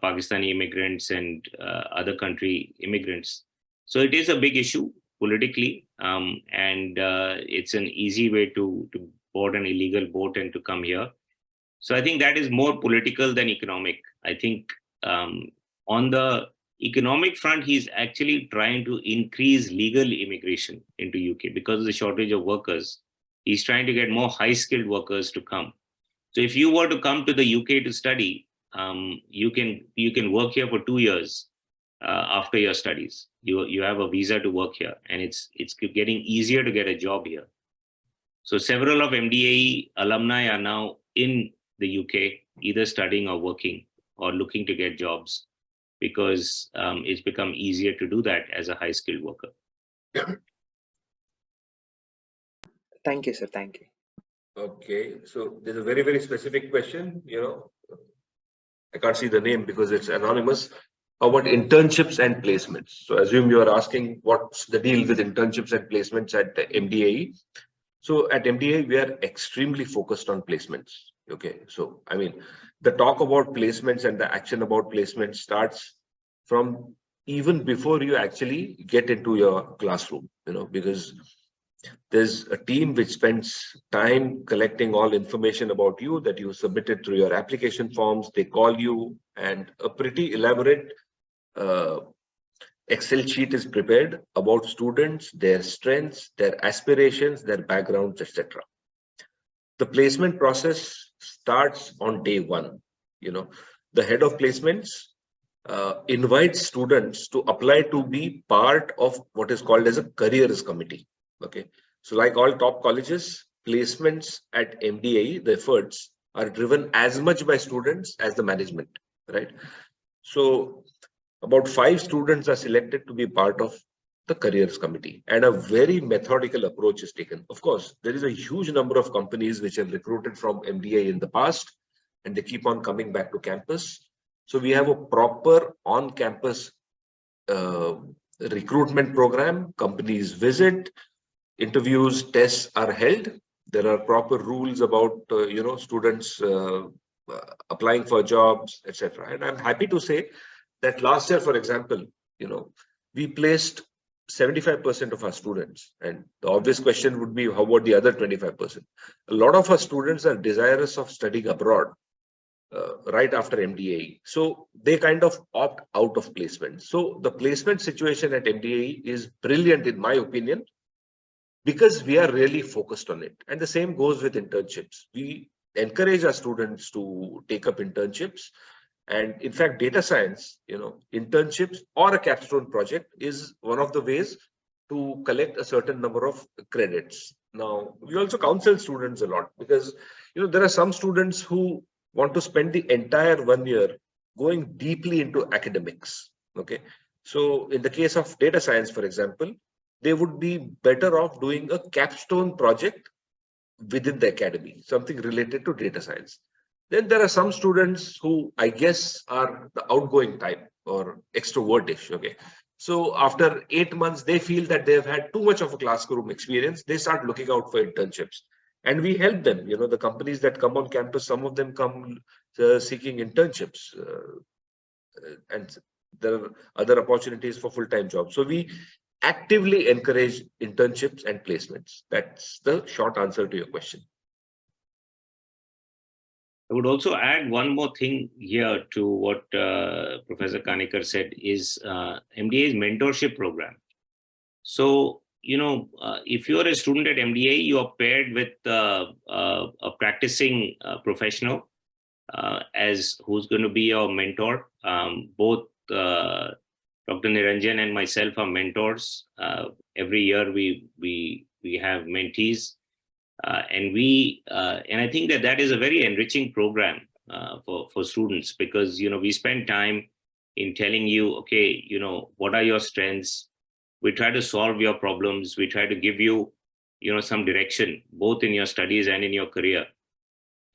Pakistani immigrants and other country immigrants. So it is a big issue politically, and it's an easy way to board an illegal boat and to come here. So I think that is more political than economic. I think on the economic front, he's actually trying to increase legal immigration into UK because of the shortage of workers. He's trying to get more high-skilled workers to come. So if you were to come to the UK to study, you can work here for 2 years, after your studies. You have a visa to work here, and it's getting easier to get a job here. So several of MDAE alumni are now in the UK, either studying or working or looking to get jobs, because it's become easier to do that as a high-skilled worker. Thank you, sir. Thank you. Okay, so there's a very, very specific question, I can't see the name because it's anonymous. How about internships and placements? So assume you are asking what's the deal with internships and placements at MDAE. So at MDAE, we are extremely focused on placements. Okay, so I mean, the talk about placements and the action about placements starts from even before you actually get into your classroom, because there's a team which spends time collecting all information about you that you submitted through your application forms. They call you, and a pretty elaborate Excel sheet is prepared about students, their strengths, their aspirations, their backgrounds, etc. The placement process starts on day one. The head of placements invites students to apply to be part of what is called as a careers committee. Okay, so like all top colleges, placements at MDAE, the efforts are driven as much by students as the management, right? So about 5 students are selected to be part of the careers committee, and a very methodical approach is taken. Of course, there is a huge number of companies which have recruited from MDAE in the past, and they keep on coming back to campus. So we have a proper on-campus recruitment program. Companies visit, interviews, tests are held. There are proper rules about students applying for jobs, etc. And I'm happy to say that last year, for example, we placed 75% of our students. And the obvious question would be, how about the other 25%? A lot of our students are desirous of studying abroad right after MDAE. So they kind of opt out of placement. So the placement situation at MDAE is brilliant, in my opinion, because we are really focused on it. And the same goes with internships. We encourage our students to take up internships. And in fact, data science, internships or a capstone project is one of the ways to collect a certain number of credits. Now, we also counsel students a lot because, there are some students who want to spend the entire 1 year going deeply into academics. Okay. So in the case of data science, for example, they would be better off doing a capstone project within the academy, something related to data science. Then there are some students who I guess are the outgoing type or extrovertish. Okay. So after 8 months, they feel that they've had too much of a classroom experience. They start looking out for internships. And we help them. The companies that come on campus, some of them come seeking internships. And there are other opportunities for full-time jobs. So we actively encourage internships and placements. That's the short answer to your question. I would also add one more thing here to what Professor Kanekar said is MDA's mentorship program. So, if you're a student at MDA, you are paired with a practicing professional as who's going to be your mentor. Both Dr. Niranjan and myself are mentors. Every year we have mentees. And I think that is a very enriching program for students because, we spend time in telling you, okay, what are your strengths? We try to solve your problems. We try to give you, some direction, both in your studies and in your career.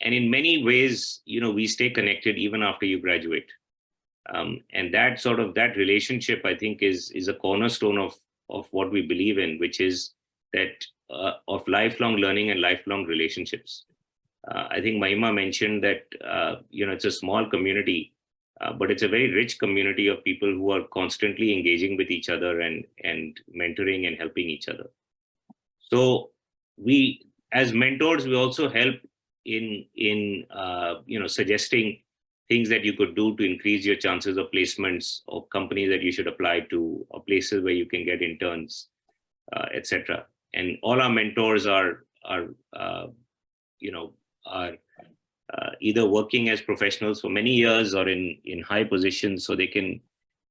And in many ways, we stay connected even after you graduate. And that relationship, I think, is a cornerstone of what we believe in, which is that of lifelong learning and lifelong relationships. I think Mahima mentioned that, it's a small community, but it's a very rich community of people who are constantly engaging with each other and mentoring and helping each other. So we, as mentors, we also help in suggesting things that you could do to increase your chances of placements or companies that you should apply to or places where you can get interns, etc. And all our mentors are either working as professionals for many years or in high positions, so they can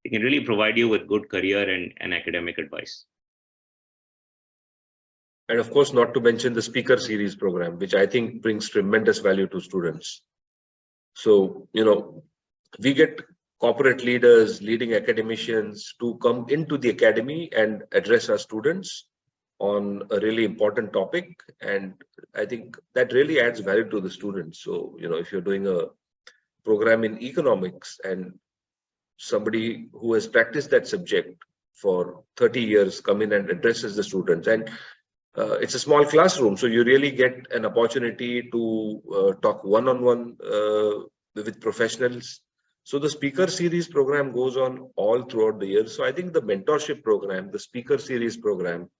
They can really provide you with good career and academic advice. And of course, not to mention the speaker series program, which I think brings tremendous value to students. So, we get corporate leaders, leading academicians to come into the academy and address our students on a really important topic. And I think that really adds value to the students. So, if you're doing a program in economics and somebody who has practiced that subject for 30 years come in and addresses the students, and it's a small classroom, so you really get an opportunity to talk one-on-one with professionals. So the speaker series program goes on all throughout the year. So I think the mentorship program, the speaker series program,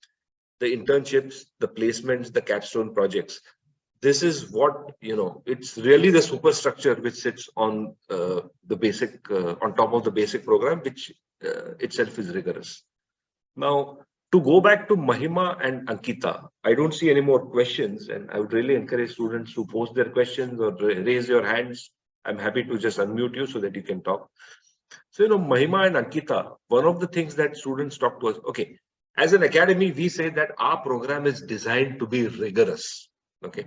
the internships, the placements, the capstone projects, this is what, it's really the superstructure which sits on the basic, on top of the basic program, which itself is rigorous. Now, to go back to Mahima and Ankita, I don't see any more questions, and I would really encourage students to post their questions or raise your hands. I'm happy to just unmute you so that you can talk. So, Mahima and Ankita, one of the things that students talk to us, okay, as an academy, we say that our program is designed to be rigorous, okay?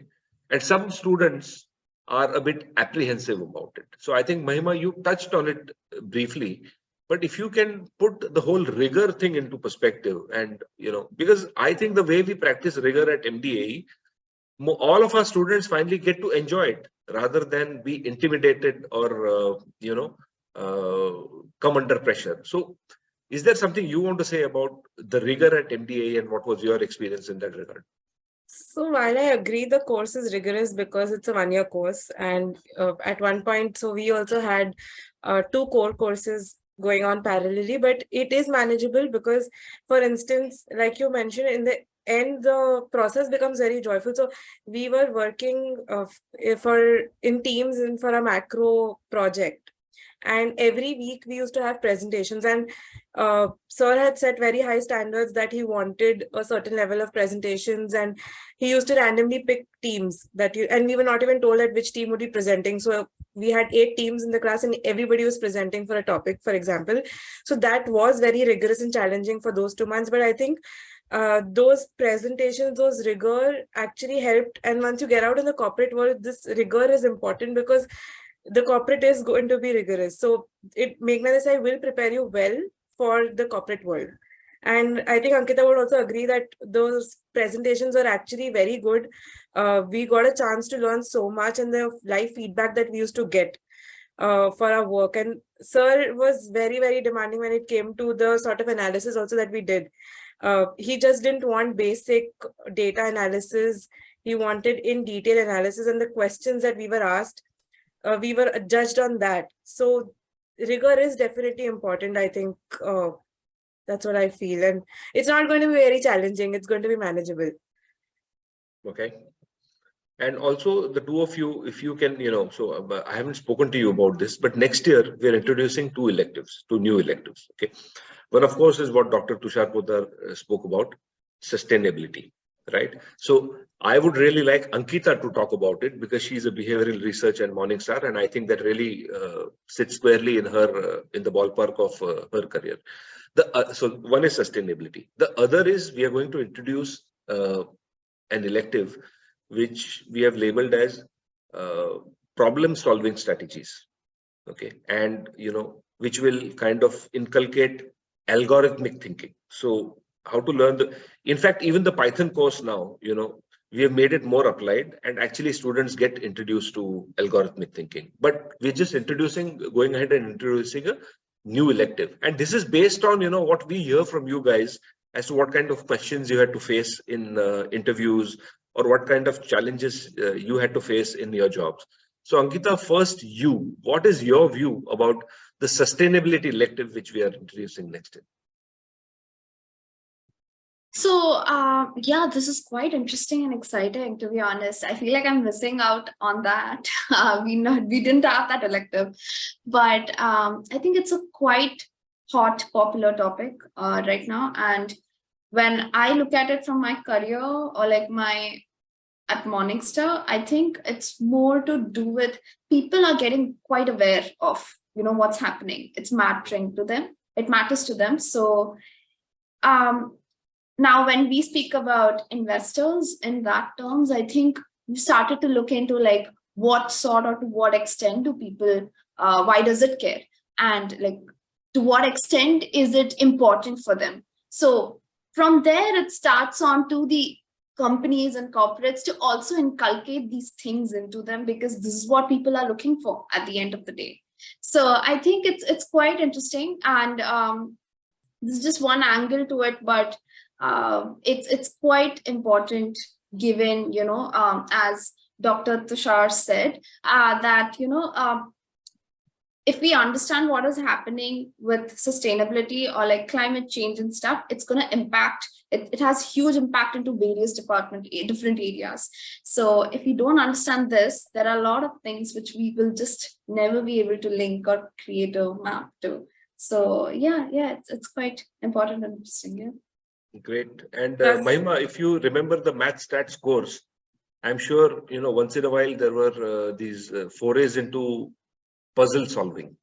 And some students are a bit apprehensive about it. So I think, Mahima, you touched on it briefly, but if you can put the whole rigor thing into perspective and, because I think the way we practice rigor at MDAE, all of our students finally get to enjoy it rather than be intimidated or, come under pressure. So is there something you want to say about the rigor at MDAE and what was your experience in that regard? So while I agree the course is rigorous because it's a one-year course, and at one point, so we also had 2 core courses going on parallelly, but it is manageable because, for instance, like you mentioned, in the end, the process becomes very joyful. So we were working in teams and for a macro project. And every week we used to have presentations, and sir had set very high standards that he wanted a certain level of presentations, and he used to randomly pick teams and we were not even told at which team would be presenting. So we had 8 teams in the class and everybody was presenting for a topic, for example. So that was very rigorous and challenging for those 2 months. But I think those presentations, those rigor actually helped. And once you get out in the corporate world, this rigor is important because the corporate is going to be rigorous. So Meghnad Desai will prepare you well for the corporate world. And I think Ankita would also agree that those presentations are actually very good. We got a chance to learn so much, and the live feedback that we used to get for our work. And sir was very, very demanding when it came to the sort of analysis also that we did. He just didn't want basic data analysis. He wanted in detail analysis, and the questions that we were asked, we were judged on that. So rigor is definitely important. I think that's what I feel. And it's not going to be very challenging. It's going to be manageable. Okay. And also the 2 of you, if you can, so I haven't spoken to you about this, but next year we're introducing 2 new electives. Okay. One, of course, is what Dr. Tushar Poddar spoke about, sustainability, right? So I would really like Ankita to talk about it because she's a behavioral research and Morningstar, and I think that really sits squarely in her in the ballpark of her career. So one is sustainability. The other is we are going to introduce an elective which we have labeled as problem-solving strategies. Okay, and which will kind of inculcate algorithmic thinking. So how to learn in fact, even the Python course now, we have made it more applied, and actually students get introduced to algorithmic thinking. But we're just going ahead and introducing a new elective. And this is based on, what we hear from you guys as to what kind of questions you had to face in interviews or what kind of challenges you had to face in your jobs. So Ankita, first what is your view about the sustainability elective which we are introducing next year? So, yeah, this is quite interesting and exciting, to be honest. I feel like I'm missing out on that. We didn't have that elective, but I think it's a quite hot, popular topic right now. And when I look at it from my career or like at Morningstar, I think it's more to do with people are getting quite aware of, what's happening. It's mattering to them. it matters to them. So now when we speak about investors in that terms, I think we started to look into like what sort or to what extent do people, why does it care? And like to what extent is it important for them? So from there, it starts on to the companies and corporates to also inculcate these things into them, because this is what people are looking for at the end of the day. So I think it's quite interesting, and this is just one angle to it, but it's quite important given, as Dr. Tushar said, that, if we understand what is happening with sustainability or like climate change and stuff, it's going to impact, it has huge impact into various different areas. So if we don't understand this, there are a lot of things which we will just never be able to link or create a map to. So yeah, it's quite important and interesting. Yeah. Great. And Mahima, if you remember the math stats course, I'm sure, once in a while there were these forays into puzzle solving.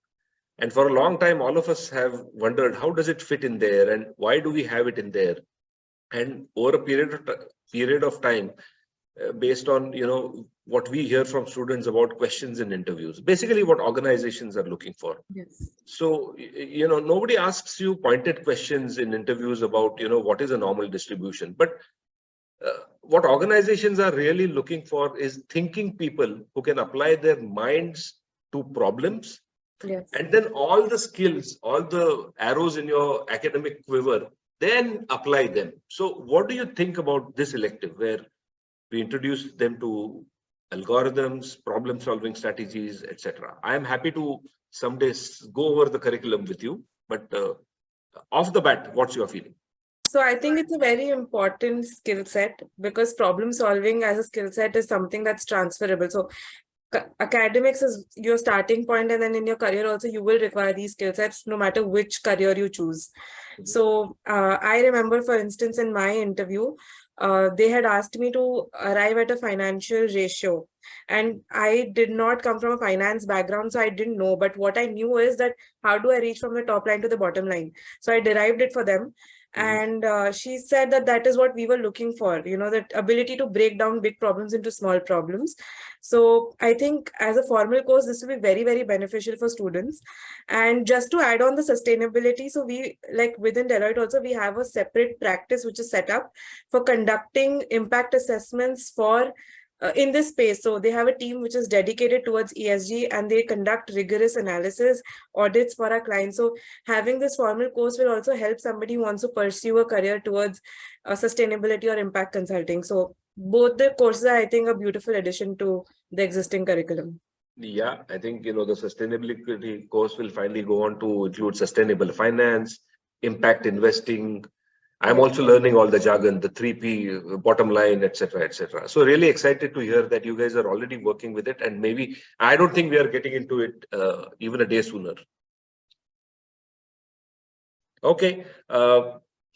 And for a long time, all of us have wondered, how does it fit in there and why do we have it in there? And over a period of time, based on, what we hear from students about questions in interviews, basically what organizations are looking for. Yes. So, nobody asks you pointed questions in interviews about, what is a normal distribution. But what organizations are really looking for is thinking people who can apply their minds to problems. Yes. And then all the skills, all the arrows in your academic quiver, then apply them. So what do you think about this elective where we introduce them to algorithms, problem solving strategies, etc.? I am happy to someday go over the curriculum with you, but off the bat, what's your feeling? So I think it's a very important skill set, because problem solving as a skill set is something that's transferable. So academics is your starting point, and then in your career also you will require these skill sets no matter which career you choose. So I remember, for instance, in my interview, they had asked me to arrive at a financial ratio, and I did not come from a finance background, so I didn't know. But what I knew is that how do I reach from the top line to the bottom line? So I derived it for them. And she said that is what we were looking for, that ability to break down big problems into small problems. So I think as a formal course, this will be very, very beneficial for students. And just to add on the sustainability, so we, like within Deloitte also, we have a separate practice which is set up for conducting impact assessments for in this space. So they have a team which is dedicated towards ESG, and they conduct rigorous analysis audits for our clients. So having this formal course will also help somebody who wants to pursue a career towards sustainability or impact consulting. So both the courses are, I think, a beautiful addition to the existing curriculum. Yeah, I think, the sustainability course will finally go on to include sustainable finance, impact investing. I'm also learning all the jargon, the 3P, bottom line, etc., etc. So really excited to hear that you guys are already working with it, and maybe I don't think we are getting into it even a day sooner. Okay,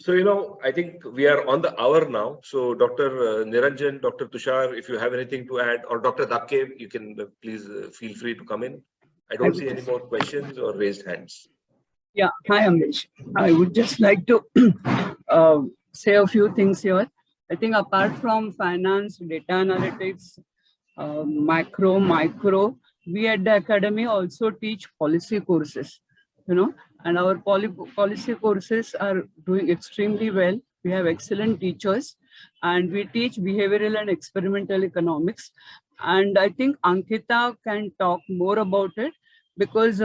so I think we are on the hour now. So Dr. Niranjan, Dr. Tushar, if you have anything to add, or Dr. Dakke, you can please feel free to come in. I don't see any more questions or raised hands. Yeah, hi Amrish. I would just like to say a few things here. I think apart from finance, data analytics, micro, we at the academy also teach policy courses, and our policy courses are doing extremely well. We have excellent teachers, and we teach behavioral and experimental economics. And I think Ankita can talk more about it, because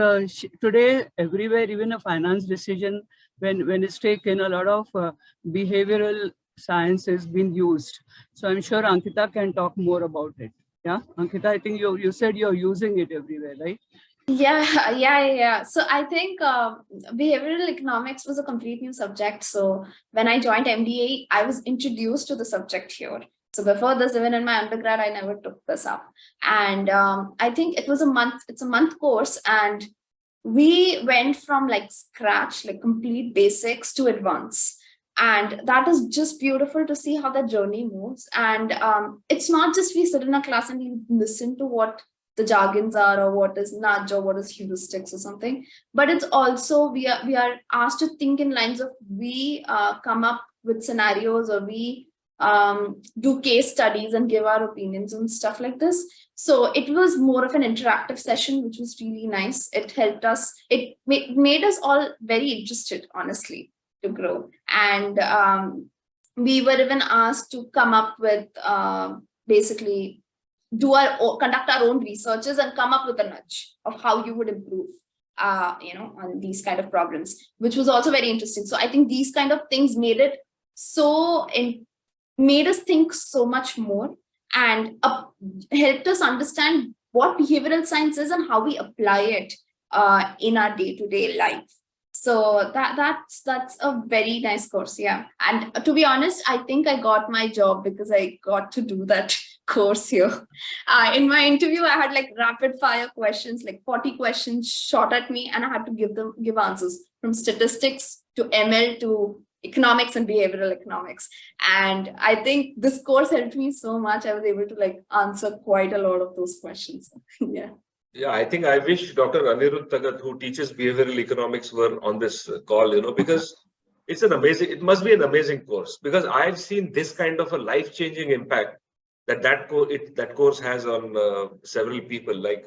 today everywhere, even a finance decision, when it's taken, a lot of behavioral science is being used. So I'm sure Ankita can talk more about it. Yeah, Ankita, I think you said you're using it everywhere, right? Yeah. So I think behavioral economics was a complete new subject. So when I joined MDAE, I was introduced to the subject here. So before this, even in my undergrad, I never took this up. And I think it's a month course. And we went from like scratch, like complete basics to advance. And that is just beautiful to see how the journey moves. And it's not just we sit in a class and we listen to what the jargons are, or what is nudge, or what is heuristics or something. But it's also, we are asked to think in lines of, we come up with scenarios, or we do case studies and give our opinions and stuff like this. So it was more of an interactive session, which was really nice. It helped us, it made us all very interested, honestly, to grow. And we were even asked to come up with basically conduct our own researches and come up with a nudge of how you would improve on these kind of problems, which was also very interesting. So I think these kind of things made us think so much more, and helped us understand what behavioral science is and how we apply it in our day-to-day life. So that's a very nice course, yeah. And to be honest, I think I got my job because I got to do that course here. In my interview, I had like rapid fire questions, like 40 questions shot at me, and I had to give answers from statistics to ML to economics and behavioral economics. And I think this course helped me so much. I was able to like answer quite a lot of those questions. Yeah. Yeah, I think I wish Dr. Anirudh Tagat, who teaches behavioral economics, were on this call, because it must be an amazing course, because I've seen this kind of a life-changing impact that course has on several people. Like,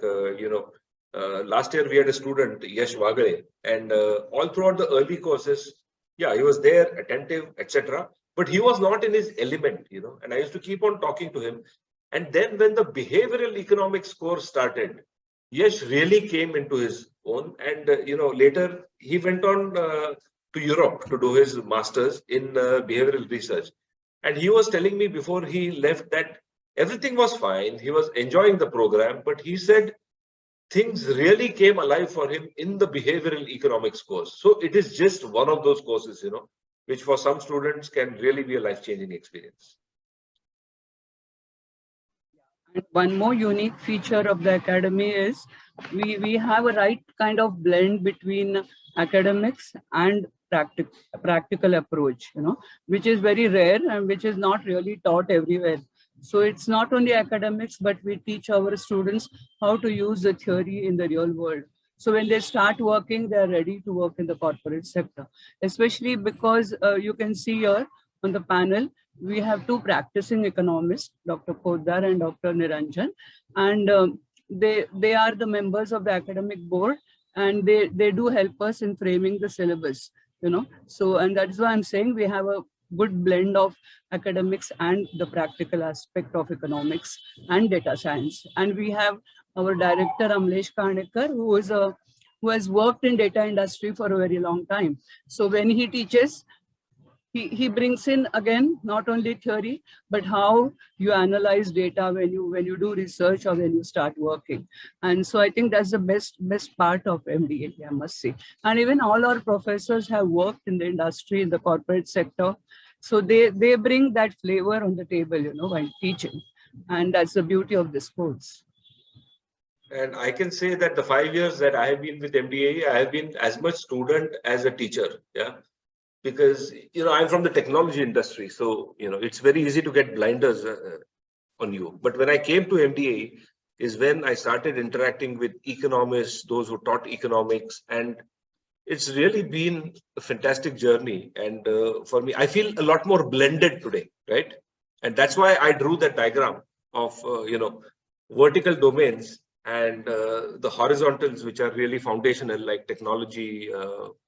last year we had a student, Yash Wagale, and all throughout the early courses, yeah, he was there, attentive, etc. But he was not in his element, and I used to keep on talking to him. And then when the behavioral economics course started, Yash really came into his own, and later he went on to Europe to do his master's in behavioral research. And he was telling me before he left that everything was fine. He was enjoying the program, but he said things really came alive for him in the behavioral economics course. So it is just one of those courses, which for some students can really be a life-changing experience. And one more unique feature of the academy is we have a right kind of blend between academics and practical approach, which is very rare and which is not really taught everywhere. So it's not only academics, but we teach our students how to use the theory in the real world. So when they start working, they're ready to work in the corporate sector, especially because you can see here on the panel, we have two practicing economists, Dr. Poddar and Dr. Niranjan, and they are the members of the academic board, and they do help us in framing the syllabus, So, and that's why I'm saying we have a good blend of academics and the practical aspect of economics and data science. And we have our director, Amlesh Karnekar, who has worked in data industry for a very long time. So when he teaches, he brings in, again, not only theory, but how you analyze data when you do research or when you start working. And so I think that's the best part of MDAE, I must say. And even all our professors have worked in the industry, in the corporate sector. So they bring that flavor on the table, while teaching. And that's the beauty of this course. And I can say that the 5 years that I have been with MDAE, I have been as much student as a teacher. Yeah. Because, I'm from the technology industry. So, it's very easy to get blinders on you. But when I came to MDAE is when I started interacting with economists, those who taught economics. And it's really been a fantastic journey. And for me, I feel a lot more blended today, right? And that's why I drew that diagram of, vertical domains and the horizontals, which are really foundational, like technology,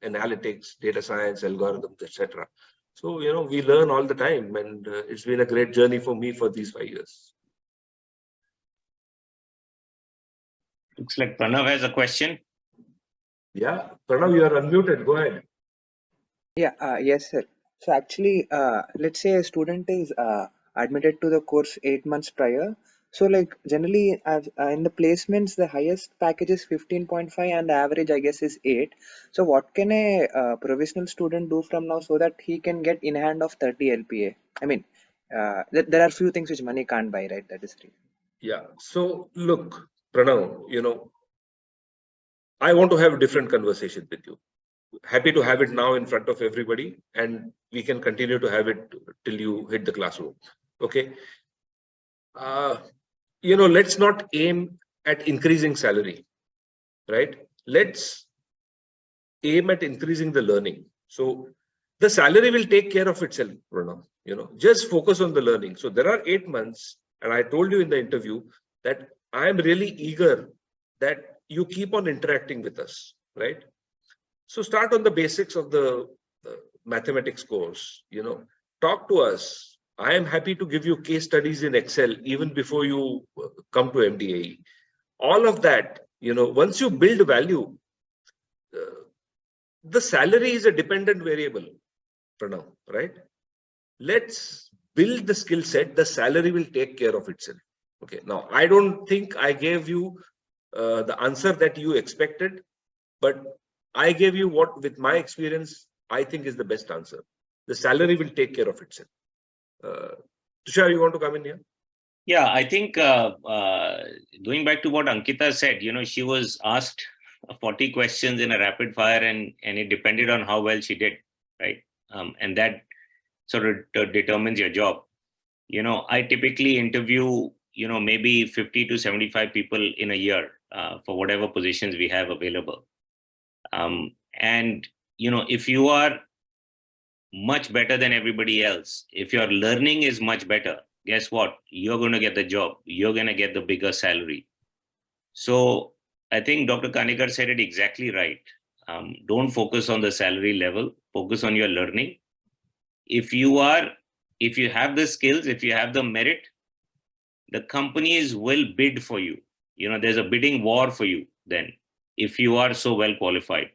analytics, data science, algorithms, etc. So, we learn all the time, and it's been a great journey for me for these 5 years. Looks like Pranav has a question. Yeah, Pranav, you are unmuted. Go ahead. Yeah, yes, sir. So actually, let's say a student is admitted to the course 8 months prior. So like generally in the placements, the highest package is 15.5 and the average, I guess, is 8. So what can a provisional student do from now so that he can get in hand of 30 LPA? I mean, there are few things which money can't buy, right? That is true. Yeah. So look, Pranav, I want to have a different conversation with you. Happy to have it now in front of everybody, and we can continue to have it till you hit the classroom. Okay. Let's not aim at increasing salary, right? Let's aim at increasing the learning. So the salary will take care of itself, Pranav. Just focus on the learning. So there are 8 months, and I told you in the interview that I am really eager that you keep on interacting with us, right? So start on the basics of the mathematics course, talk to us. I am happy to give you case studies in Excel even before you come to MDAE. All of that, once you build value, the salary is a dependent variable, Pranav, right? Let's build the skill set. The salary will take care of itself. Okay. Now, I don't think I gave you the answer that you expected, but I gave you what, with my experience, I think is the best answer. The salary will take care of itself. Tushar, you want to come in here? Yeah, I think going back to what Ankita said, she was asked 40 questions in a rapid fire, and it depended on how well she did, right? And that sort of determines your job. I typically interview, maybe 50 to 75 people in a year for whatever positions we have available. And, if you are much better than everybody else, if your learning is much better, guess what? You're going to get the job. You're going to get the bigger salary. So I think Dr. Kanikar said it exactly right. Don't focus on the salary level, focus on your learning. If you have the skills, if you have the merit, the companies will bid for you. There's a bidding war for you then, if you are so well qualified.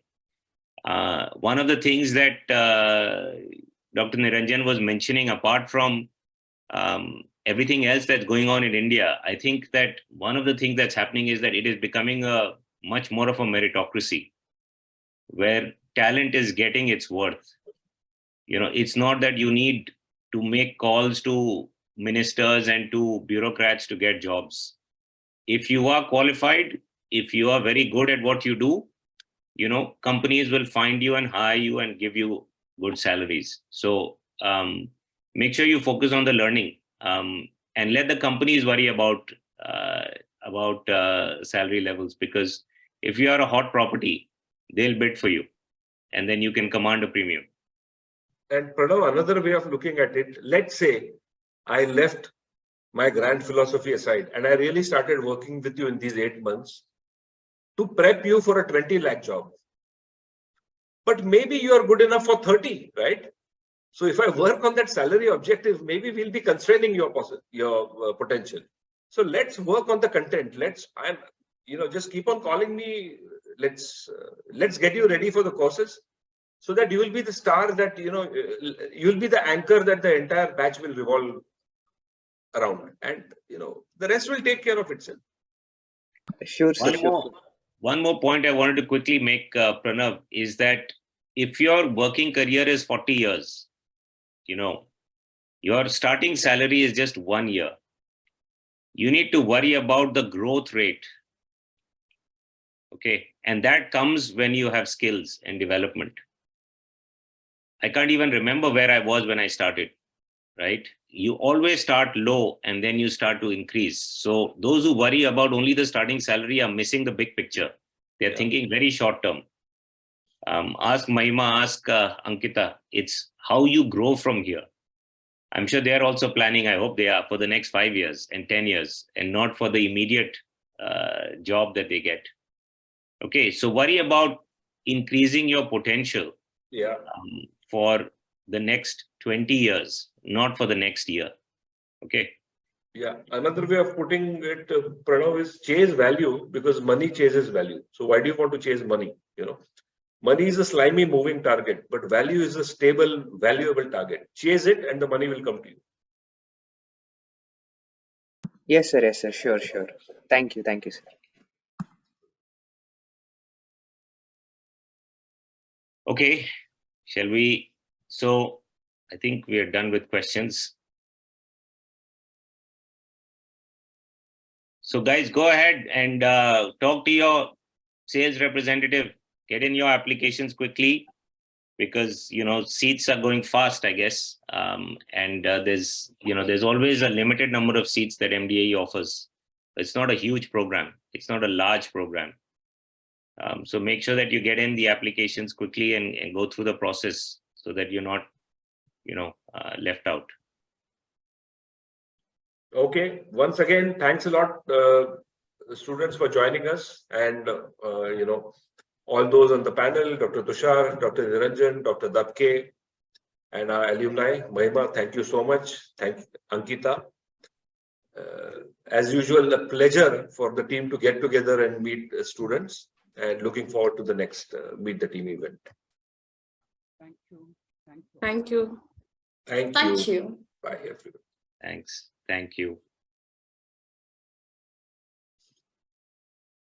One of the things that Dr. Niranjan was mentioning, apart from everything else that's going on in India, I think that one of the things that's happening is that it is becoming a much more of a meritocracy, where talent is getting its worth. It's not that you need to make calls to ministers and to bureaucrats to get jobs. If you are qualified, if you are very good at what you do, companies will find you and hire you and give you good salaries. So make sure you focus on the learning, and let the companies worry about salary levels, because if you are a hot property, they'll bid for you, and then you can command a premium. And Pranav, another way of looking at it, let's say I left my grand philosophy aside and I really started working with you in these 8 months to prep you for a 20 lakh job. But maybe you are good enough for 30, right? So if I work on that salary objective, maybe we'll be constraining your potential. So let's work on the content. Just keep on calling me. Let's get you ready for the courses, so that you will be the star that, you'll be the anchor that the entire batch will revolve around. And, the rest will take care of itself. Sure, sir. One more point I wanted to quickly make, Pranav, is that if your working career is 40 years, your starting salary is just 1 year. You need to worry about the growth rate. Okay. And that comes when you have skills and development. I can't even remember where I was when I started, right? You always start low and then you start to increase. So those who worry about only the starting salary are missing the big picture. They're thinking very short term. Ask Mahima, ask Ankita. It's how you grow from here. I'm sure they are also planning, I hope they are, for the next 5 years and 10 years, and not for the immediate job that they get. Okay, so worry about increasing your potential for the next 20 years, not for the next year. Okay. Yeah. Another way of putting it, Pranav, is chase value, because money chases value. So why do you want to chase money? Money is a slimy moving target, but value is a stable, valuable target. Chase it and the money will come to you. Yes, sir. Yes, sir. Sure. Thank you, sir. Okay, shall we? So I think we are done with questions. So guys, go ahead and talk to your sales representative. Get in your applications quickly, because seats are going fast, I guess. And there's always a limited number of seats that MDAE offers. It's not a huge program. It's not a large program. So make sure that you get in the applications quickly and go through the process so that you're not, left out. Okay. Once again, thanks a lot, students, for joining us, and all those on the panel, Dr. Tushar, Dr. Niranjan, Dr. Datke, and our alumni. Mahima, thank you so much. Thank you, Ankita. As usual, a pleasure for the team to get together and meet students, and looking forward to the next Meet the Team event. Thank you. Thank you. Thank you. Thank you. Bye, everyone. Thanks. Thank you.